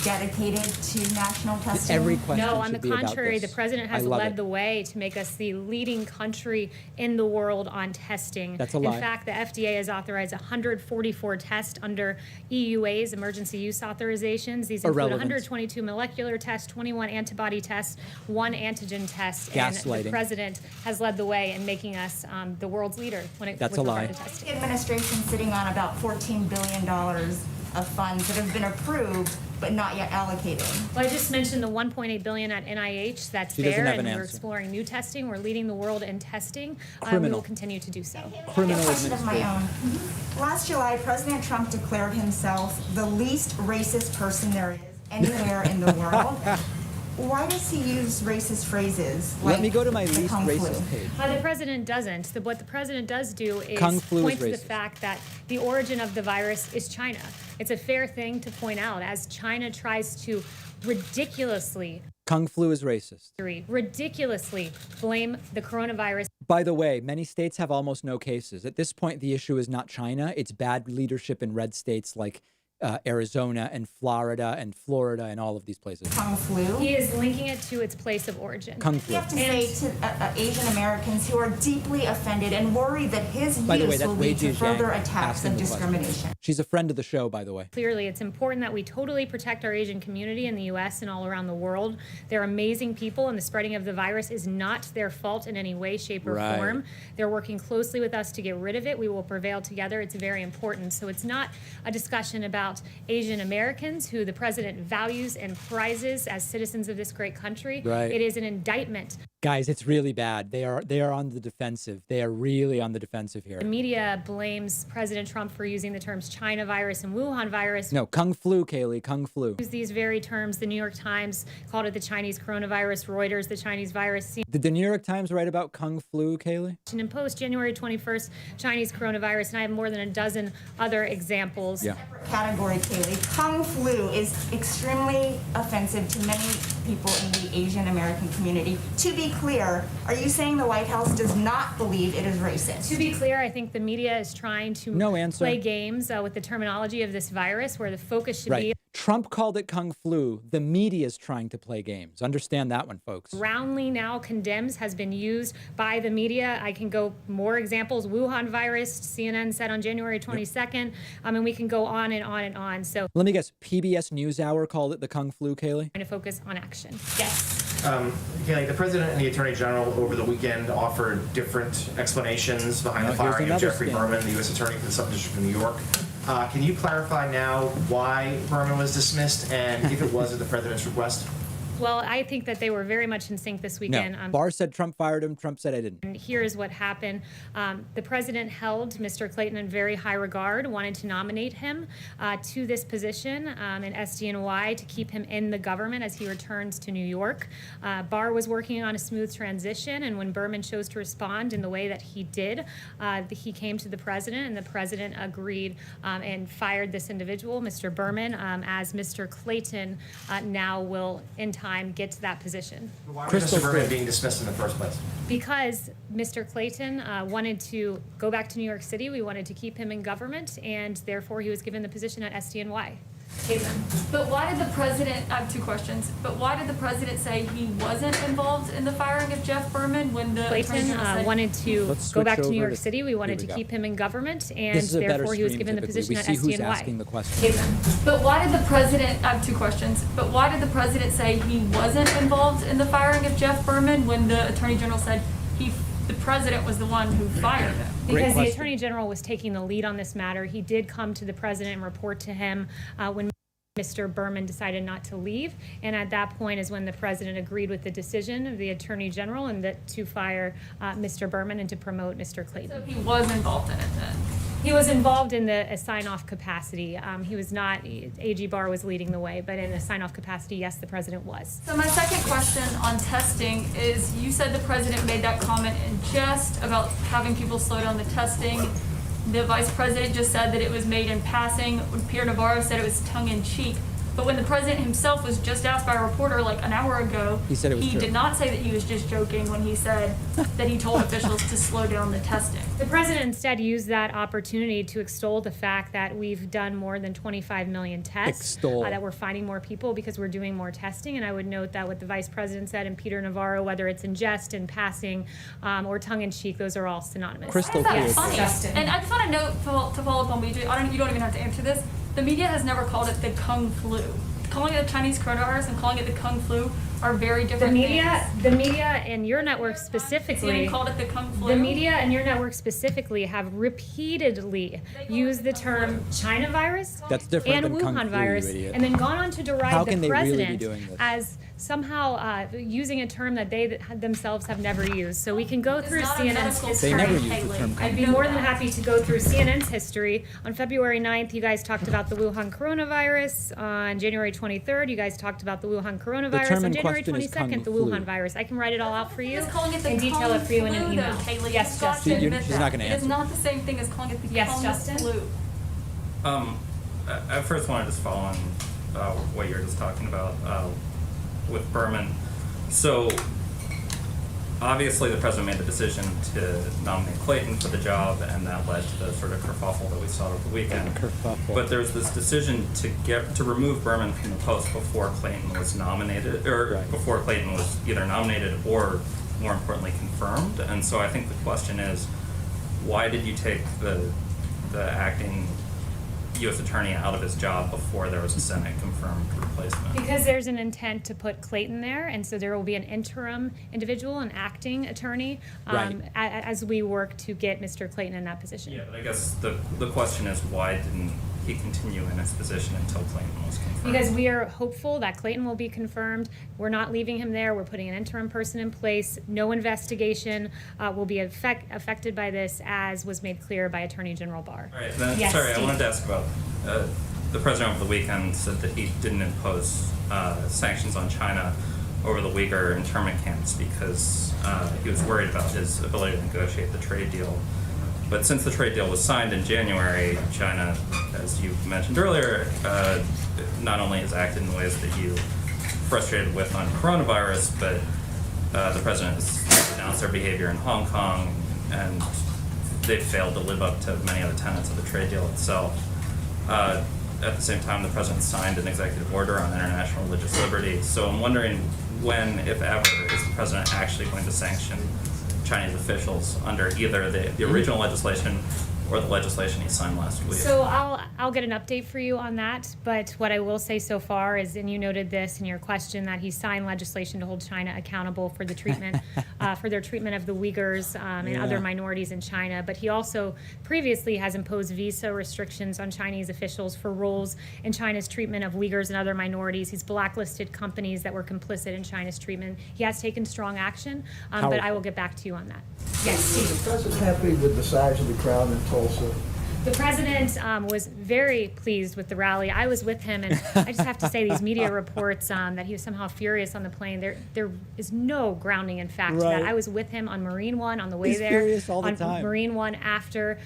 dedicated to national testing? Every question No, on should the be about contrary, this. the president has I love led it. the way to make us the leading country in the world on testing. That's a lie. In fact, the FDA has authorized 144 tests under EUA's emergency use authorizations. These include Irrelevant. 122 molecular tests, 21 antibody tests, 1 antigen test. And Gaslighting. the president has led the way in making us the world's leader That's with a regard lie. to testing. The administration sitting on about $14 billion of funds that have been approved but not yet allocated. Well, I just mentioned the $1.8 billion at NIH. That's She doesn't there, have an and we're answer. exploring new testing. We're leading the world in testing. We Criminal. will continue to do so. Criminal A question of my administration. own. Last July, President Trump declared himself the least racist person there is anywhere in the world. Why does he use racist phrases like Let me go to my the least Kung Flu? racist page. The president doesn't. What the president does do is Kung flu point is to the racist. fact that the origin of the virus is China. It's a fair thing to point out as China tries to ridiculously Kung flu is racist. blame the coronavirus. By the way, many states have almost no cases. At this point, the issue is not China. It's bad leadership in red states like Arizona and Florida and all of these places. Kung Flu. He is linking it to its place of origin. Kung We flu. have to say to Asian Americans who are deeply offended and worry that his By the way, use that's will Wei lead to Zhang further attacks asking of the question. discrimination. She's a friend of the show, by the way. Clearly, it's important that we totally protect our Asian community in the U.S. and all around the world. They're amazing people, and the spreading of the virus is not their fault in any way, shape, or Right. form. They're working closely with us to get rid of it. We will prevail together. It's very important. So it's not a discussion about Asian Americans, who the president values and prizes as citizens of this great country. Right. It is an indictment Guys, it's really bad. They are on the defensive. They are really on the defensive here. The media blames President Trump for using the terms China virus and Wuhan virus. No, Kung Flu, Kayleigh, Kung Flu. Use these very terms. The New York Times called it the Chinese coronavirus, Reuters, the Chinese virus. Did the New York Times write about Kung Flu, Kayleigh? Washington Post, January 21st, Chinese coronavirus, and I have more than a dozen other examples. Yeah. Category, Kayleigh. Kung flu is extremely offensive to many people in the Asian American community. To be clear, are you saying the White House does not believe it is racist? To be clear, I think the media is trying to No answer. play games with the terminology of this virus, where the focus should be. Trump called it Kung Flu. The media is trying to play games. Understand that one, folks. Roundly now condemns has been used by the media. I can go more examples. Wuhan virus, CNN said on January 22nd. And we can go on and on and on. So Let me guess, PBS NewsHour called it the Kung Flu, Kayleigh? trying to focus on action. Yes. Kayleigh, the president and the attorney general over the weekend offered different explanations behind the Here's firing of another Jeffrey scandal. Berman, the U.S. attorney for the Southern District of New York. Can you clarify now why Berman was dismissed and if it was at the president's request? Well, I think that they were very much in sync this weekend. No. Barr said Trump fired him. Trump said I didn't. And here's what happened. The president held Mr. Clayton in very high regard, wanted to nominate him to this position in SDNY to keep him in the government as he returns to New York. Barr was working on a smooth transition, and when Berman chose to respond in the way that he did, he came to the president, and the president agreed and fired this individual, Mr. Berman, as Mr. Clayton now will, in time, get to that position. Why was Mr. Berman being dismissed in the first place? Because Mr. Clayton wanted to go back to New York City. We wanted to keep him in government, and therefore he was given the position at SDNY. But why did the president, I have two questions, but why did the president say he wasn't involved in the firing of Jeff Berman when the Attorney Clayton General said wanted to Let's go back switch to New over York to- City. We wanted here we to go. keep him in government, and This is a better therefore he was stream given the typically. position We at see who's SDNY. asking the question. But why did the president, I have two questions, but why did the president say he wasn't involved in the firing of Jeff Berman when the Attorney General said the president was the one who fired him? Great Because the question. Attorney General was taking the lead on this matter. He did come to the president and report to him when Mr. Berman decided not to leave, and at that point is when the president agreed with the decision of the Attorney General and that to fire Mr. Berman and to promote Mr. Clayton. So he was involved in it then? He was involved in a sign-off capacity. He was not, AG Barr was leading the way, but in a sign-off capacity, yes, the president was. So my second question on testing is, you said the president made that comment in jest about having people slow down the testing. The vice president just said that it was made in passing. Pierre Navarro said it was tongue-in-cheek. But when the president himself was just asked by a reporter like an hour ago, He said it was true. did not say that he was just joking when he said that he told officials to slow down the testing. The president instead used that opportunity to extol the fact that we've done more than 25 million tests, Extol. that we're finding more people because we're doing more testing. And I would note that what the vice president said and Peter Navarro, whether it's in jest, in passing, or tongue-in-cheek, those are all synonymous. Crystal Why is clear. that funny? And I just want to note, to follow up on BJ, you don't even have to answer this. The media has never called it the Kung flu. Calling it the Chinese coronavirus and calling it the Kung flu are very The different media, things. the media and your network specifically. CNN called it the Kung flu. The media and your network specifically have repeatedly used the term China virus That's different and than Kung Wuhan Flu, virus, you idiot. and then gone on to deride How the can they really be president doing this? as somehow using a term that they themselves have never used. So we can go It's through not a CNN's medical history. They never term, used the Kayleigh. term Kung I'd be I know more than that. happy to go through CNN's history. On February 9th, you guys talked about the Wuhan coronavirus. On January 23rd, you guys talked about the Wuhan coronavirus. term in On January question is 22nd, the Kung flu. Wuhan virus. I can write it all out for you It's calling it the and detail it for you in an Kung email. flu, though, Kayleigh. Yes, You've got to Justin. admit She's that. not gonna It answer. is not the same thing as calling it the Yes, Kung Justin? flu. I first want to just follow on what you're just talking about with Berman. So obviously the president made the decision to nominate Clayton for the job, and that led to the sort of kerfuffle that we saw over the weekend. Kerfuffle. But there's this decision to remove Berman from the post before Clayton was nominated, or Right. before Clayton was either nominated or, more importantly, confirmed. And so I think the question is, why did you take the acting U.S. attorney out of his job before there was a Senate confirmed replacement? Because there's an intent to put Clayton there, and so there will be an interim individual, an acting attorney, Right. as we work to get Mr. Clayton in that position. Yeah, but I guess the question is, why didn't he continue in his position until Clayton was confirmed? Because we are hopeful that Clayton will be confirmed. We're not leaving him there. We're putting an interim person in place. No investigation will be affected by this, as was made clear by Attorney General Barr. All right, then, Yes, sorry, Steve. I wanted to ask about, the president over the weekend said that he didn't impose sanctions on China over the Uyghur internment camps because he was worried about his ability to negotiate the trade deal. But since the trade deal was signed in January, China, as you mentioned earlier, not only has acted in ways that you frustrated with on coronavirus, but the president has announced their behavior in Hong Kong, and they've failed to live up to many of the tenets of the trade deal itself. At the same time, the president signed an executive order on international religious liberty. So I'm wondering when, if ever, is the president actually going to sanction Chinese officials under either the original legislation or the legislation he signed last week? So I'll get an update for you on that, but what I will say so far is, and you noted this in your question, that he signed legislation to hold China accountable for the treatment, for their treatment of the Uyghurs and other minorities in China. But he also previously has imposed visa restrictions on Chinese officials for roles in China's treatment of Uyghurs and other minorities. He's blacklisted companies that were complicit in China's treatment. He has taken strong action, but I will get back to you on that. Yes, Steve. Is the president happy with the size of the crowd in Tulsa? The president was very pleased with the rally. I was with him, and I just have to say, these media reports that he was somehow furious on the plane, there is no grounding in fact to that. I was with him on Marine One on the way there, furious all the on time. Marine One after.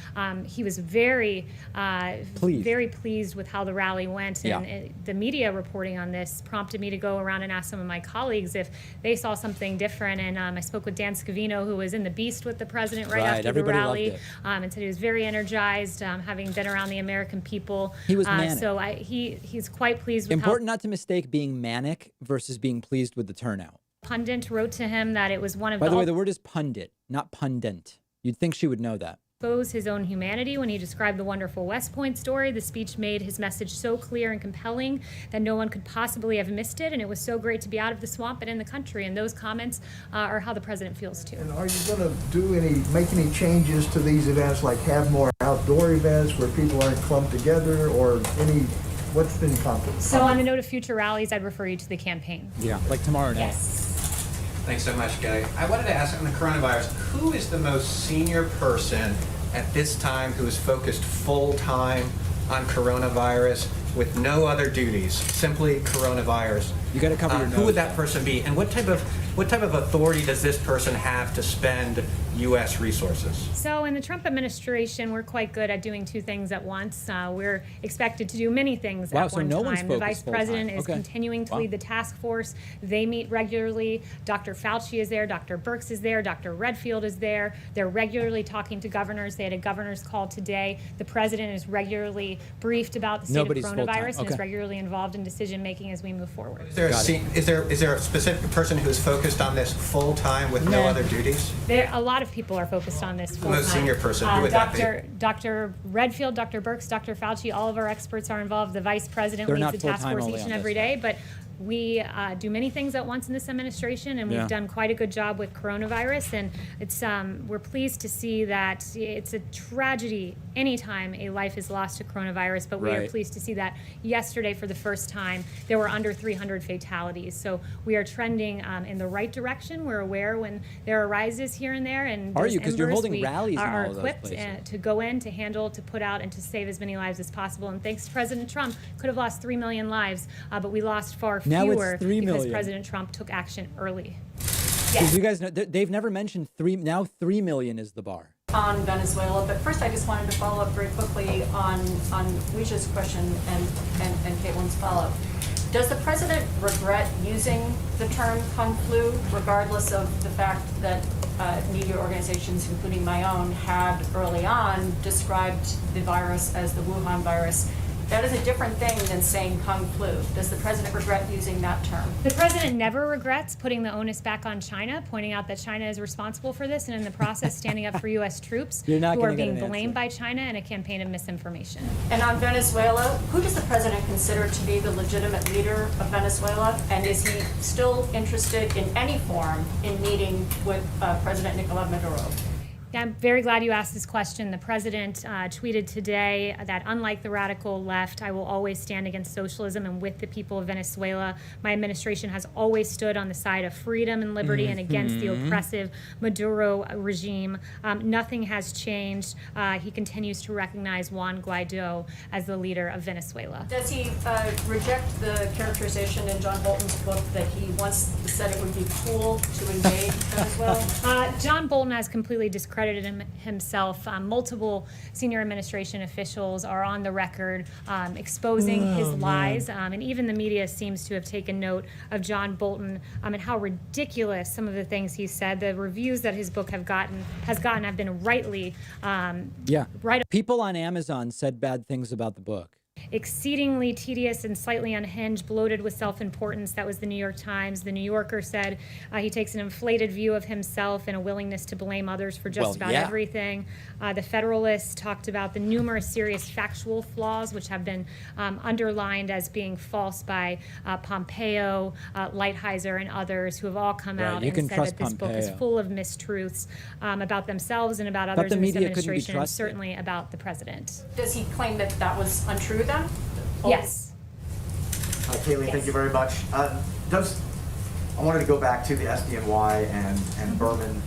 He was very pleased with how the rally went, and the media reporting on this prompted me to go around and ask some of my colleagues if they saw something different. And I spoke with Dan Scavino, who was in the Beast with the president right after Everybody the rally, loved it. and said he was very energized. Having been around the American people. He was manic. So he's quite pleased with Important not to mistake being manic versus being pleased with the turnout. Pundit wrote to him that it was one of By the way, the word is pundit, not pundent. You'd think she would know that. expose his own humanity when he described the wonderful West Point story. The speech made his message so clear and compelling that no one could possibly have missed it, and it was so great to be out of the swamp and in the country, and those comments are how the president feels too. And are you going to make any changes to these events, like have more outdoor events where people aren't clumped together, or what's been contemplated? So on the note of future rallies, I'd refer you to the campaign. Yeah, like tomorrow night. Yes. Thanks so much, Kayleigh. I wanted to ask on the coronavirus, who is the most senior person at this time who is focused full-time on coronavirus with no other duties, simply coronavirus? You got to cover your nose. Who would that person be, and what type of authority does this person have to spend U.S. resources? So in the Trump administration, we're quite good at doing two things at once. We're expected to do many things at one no one's time. The focused vice president full-time. is continuing to lead the task force. They meet regularly. Dr. Fauci is there. Dr. Birx is there. Dr. Redfield is there. They're regularly talking to governors. They had a governor's call today. The president is regularly briefed about the state Nobody's of full-time. coronavirus and is Okay. regularly involved in decision making as we move forward. Is there a specific person who is focused on this full-time with no other duties? A lot of people are focused on this full-time. Most senior person, who would that be? Dr. Redfield, Dr. Birx, Dr. Fauci, all of our experts are involved. The vice president They're leads not the task full-time force only each on and this every day, but we do many things at once in this administration, and we've done quite a good job with coronavirus. And it's we're pleased to see that it's a tragedy anytime a life is lost to coronavirus, but we are pleased to see that yesterday for the first time there were under 300 fatalities. So we are trending in the right direction. We're aware when there are rises here and there, and Are you? 'Cause you're embers, holding we rallies in are all of those equipped places. to go in, to handle, to put out, and to save as many lives as possible. And thanks to President Trump, could have lost 3 million lives, but we lost far Now it's fewer 3 because million. President Trump took action early. Because you guys know, they've never mentioned 3 million is the bar. On Venezuela, but first I just wanted to follow up very quickly on Weisha's question and Caitlin's follow-up. Does the president regret using the term Kung Flu, regardless of the fact that media organizations, including my own, had early on described the virus as the Wuhan virus? That is a different thing than saying Kung Flu. Does the president regret using that term? The president never regrets putting the onus back on China, pointing out that China is responsible for this, and in the process standing up for U.S. troops who are being blamed by China in a campaign of misinformation. And on Venezuela, who does the president consider to be the legitimate leader of Venezuela? And is he still interested in any form in meeting with President Nicolás Maduro? Yeah, I'm very glad you asked this question. The president tweeted today that unlike the radical left, I will always stand against socialism and with the people of Venezuela. My administration has always stood on the side of freedom and liberty and against the oppressive Maduro regime. Nothing has changed. He continues to recognize Juan Guaido as the leader of Venezuela. Does he reject the characterization in John Bolton's book that he once said it would be cool to invade Venezuela? John Bolton has completely discredited himself. Multiple senior administration officials are on the record exposing his lies, and even the media seems to have taken note of John Bolton and how ridiculous some of the things he said. The reviews that his book has gotten have been rightly right. People on Amazon said bad things about the book. Exceedingly tedious and slightly unhinged, bloated with self-importance. That was the New York Times. The New Yorker said he takes an inflated view of himself and a willingness to blame others for just about everything. The Federalist talked about the numerous serious factual flaws which have been underlined as being false by Pompeo, Lighthizer, and others who have all come out and said that this book is full of mistruths about themselves and about others in this administration, and certainly about the president. Does he claim that that was untrue then? Yes. Kayleigh, thank you very much. I wanted to go back to the SDNY and Berman.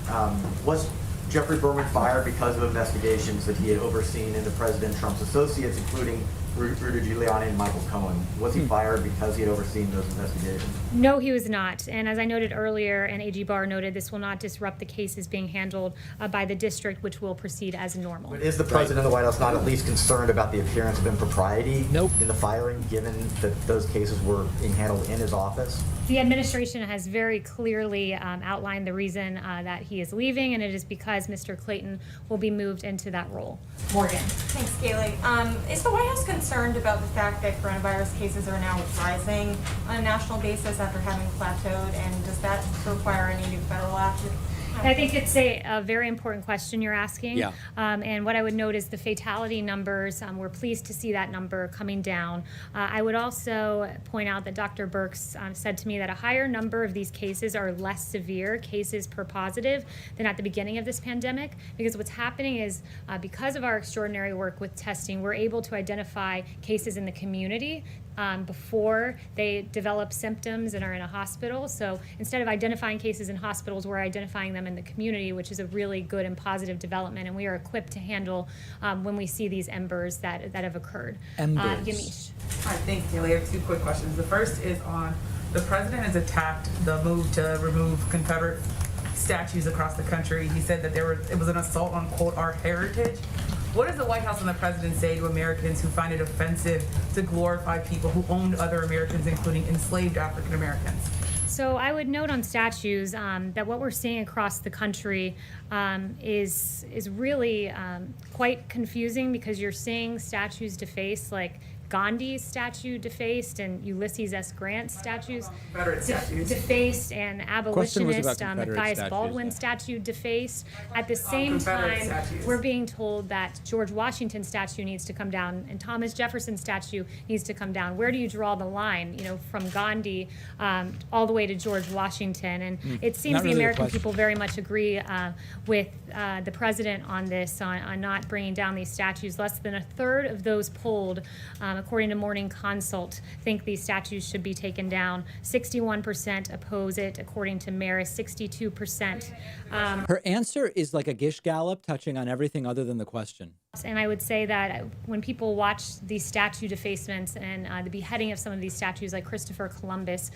Was Jeffrey Berman fired because of investigations that he had overseen into President Trump's associates, including Rudy Giuliani and Michael Cohen? Was he fired because he had overseen those investigations? No, he was not. And as I noted earlier, and AG Barr noted, this will not disrupt the cases being handled by the district, which will proceed as normal. But is the president of the White House not at least concerned about the appearance of impropriety in the firing, given that those cases were being handled in his office? The administration has very clearly outlined the reason that he is leaving, and it is because Mr. Clayton will be moved into that role. Morgan. Thanks, Kayleigh. Is the White House concerned about the fact that coronavirus cases are now rising on a national basis after having plateaued, and does that require any new federal action? I think it's a very important question you're asking. Yeah. And what I would note is the fatality numbers. We're pleased to see that number coming down. I would also point out that Dr. Birx said to me that a higher number of these cases are less severe cases per positive than at the beginning of this pandemic, because what's happening is because of our extraordinary work with testing, we're able to identify cases in the community before they develop symptoms and are in a hospital. So instead of identifying cases in hospitals, we're identifying them in the community, which is a really good and positive development. And we are equipped to handle when we see these embers that have occurred. Yamiche. All right, thanks, Kayleigh. I have two quick questions. The first is on the president has attacked the move to remove Confederate statues across the country. He said that it was an assault on, quote, our heritage. What does the White House and the president say to Americans who find it offensive to glorify people who owned other Americans, including enslaved African Americans? So I would note on statues that what we're seeing across the country is really quite confusing, because you're seeing statues defaced, like Gandhi's statue defaced and Ulysses S. Grant's statues defaced, and abolitionist Matthias Baldwin's statue defaced. At the same time, we're being told that George Washington's statue needs to come down and Thomas Jefferson's statue needs to come down. Where do you draw the line, from Gandhi all the way to George Washington? And it seems the American people very much agree with the president on this, on not bringing down these statues. Less than a third of those polled, according to Morning Consult, think these statues should be taken down. 61% oppose it, according to Marist. 62%. Her answer is like a Gish Gallop, touching on everything other than the question. And I would say that when people watch these statue defacements and the beheading of some of these statues, like Christopher Columbus,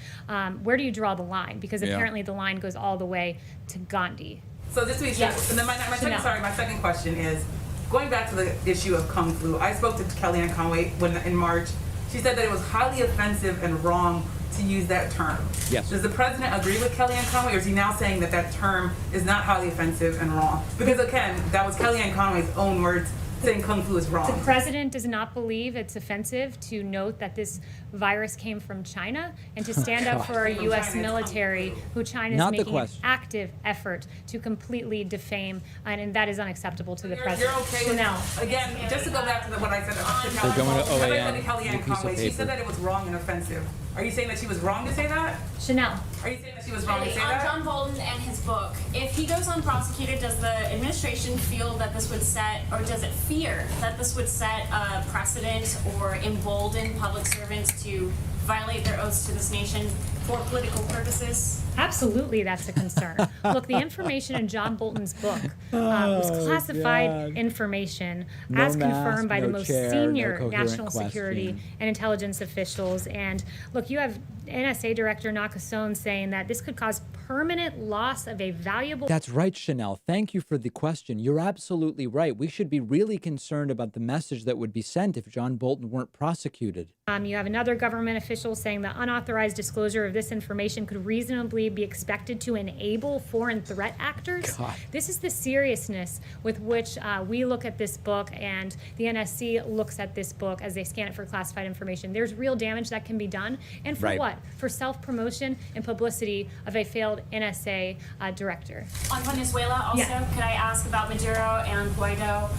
where do you draw the line? Because apparently the line goes all the way to Gandhi. So this week, and then my second question is, going back to the issue of Kung Flu, I spoke to Kellyanne Conway in March. She said that it was highly offensive and wrong to use that term. Yes. Does the president agree with Kellyanne Conway, or is he now saying that that term is not highly offensive and wrong? Because again, that was Kellyanne Conway's own words saying Kung Flu is wrong. The president does not believe it's offensive to note that this virus came from China, and to stand up for our U.S. military, who China is making an active effort to completely defame, and that is unacceptable to the president. You're okay with now? Again, just to go back to what I said to They're going to OAN, Kellyanne Conway, she said that it was wrong and offensive Are you saying that she was wrong to say that? Chanel. Are you saying that she was wrong to say On that? John Bolton and his book, if he goes unprosecuted, does the administration feel that this would set, or does it fear that this would set a precedent or embolden public servants to violate their oaths to this nation for political purposes? Absolutely, that's a concern. Look, the information in John Bolton's book was classified information as confirmed by the most senior national security and intelligence officials. And look, you have NSA Director Nakasone saying that this could cause permanent loss of a valuable... That's right, Chanel. Thank you for the question. You're absolutely right. We should be really concerned about the message that would be sent if John Bolton weren't prosecuted. You have another government official saying the unauthorized disclosure of this information could reasonably be expected to enable foreign threat actors. God. This is the seriousness with which we look at this book, and the NSC looks at this book as they scan it for classified information. There's real damage that can be done. And for what? For self-promotion and publicity of a failed NSA director. On Venezuela, also, could I ask about Maduro and Guaido?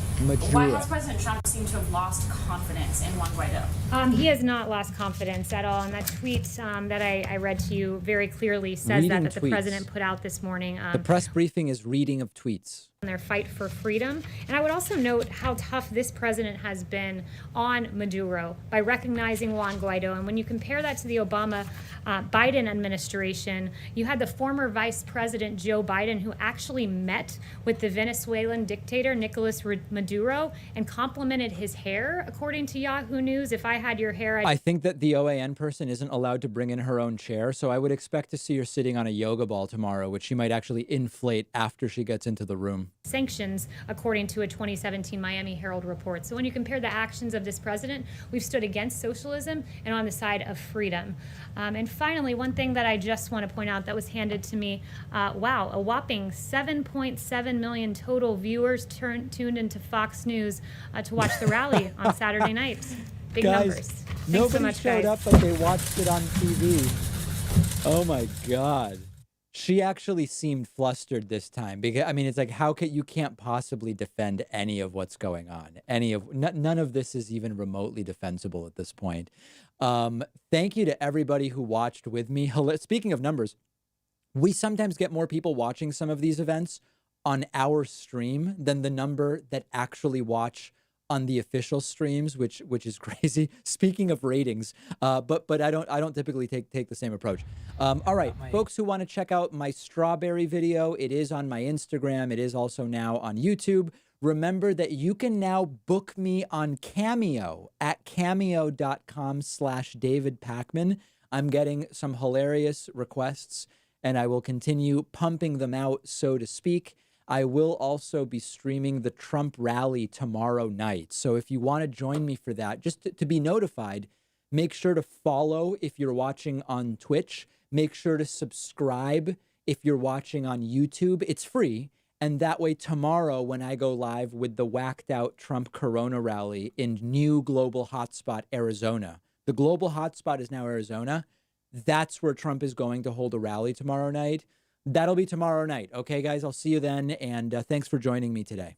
White House President Trump seemed to have lost confidence in Juan Guaido. He has not lost confidence at all. And that tweet that I read to you very clearly says that the president put out this morning. The press briefing is reading of tweets. Their fight for freedom. And I would also note how tough this president has been on Maduro by recognizing Juan Guaido. And when you compare that to the Obama-Biden administration, you had the former Vice President Joe Biden, who actually met with the Venezuelan dictator Nicolas Maduro and complimented his hair, according to Yahoo News. If I had your hair, I think that the OAN person isn't allowed to bring in her own chair, so I would expect to see her sitting on a yoga ball tomorrow, which she might actually inflate after she gets into the room. Sanctions, according to a 2017 Miami Herald report. So when you compare the actions of this president, we've stood against socialism and on the side of freedom. And finally, one thing that I just want to point out that was handed to me, wow, a whopping 7.7 million total viewers tuned into Fox News to watch the rally on Saturday night. Big numbers. Thanks Nobody so much, showed guys. up, but they watched it on TV. Oh my God. She actually seemed flustered this time because, I mean, it's like, you can't possibly defend any of what's going on. None of this is even remotely defensible at this point. Thank you to everybody who watched with me. Speaking of numbers, we sometimes get more people watching some of these events on our stream than the number that actually watch on the official streams, which is crazy. Speaking of ratings, but I don't typically take the same approach. All right, folks who want to check out my strawberry video, it is on my Instagram. It is also now on YouTube. Remember that you can now book me on Cameo at cameo.com/David Pakman. I'm getting some hilarious requests, and I will continue pumping them out, so to speak. I will also be streaming the Trump rally tomorrow night. So if you want to join me for that, just to be notified, make sure to follow if you're watching on Twitch. Make sure to subscribe if you're watching on YouTube. It's free. And that way tomorrow when I go live with the whacked out Trump Corona rally in new global hotspot, Arizona. The global hotspot is now Arizona. That's where Trump is going to hold a rally tomorrow night. That'll be tomorrow night. Okay, guys, I'll see you then. And thanks for joining me today.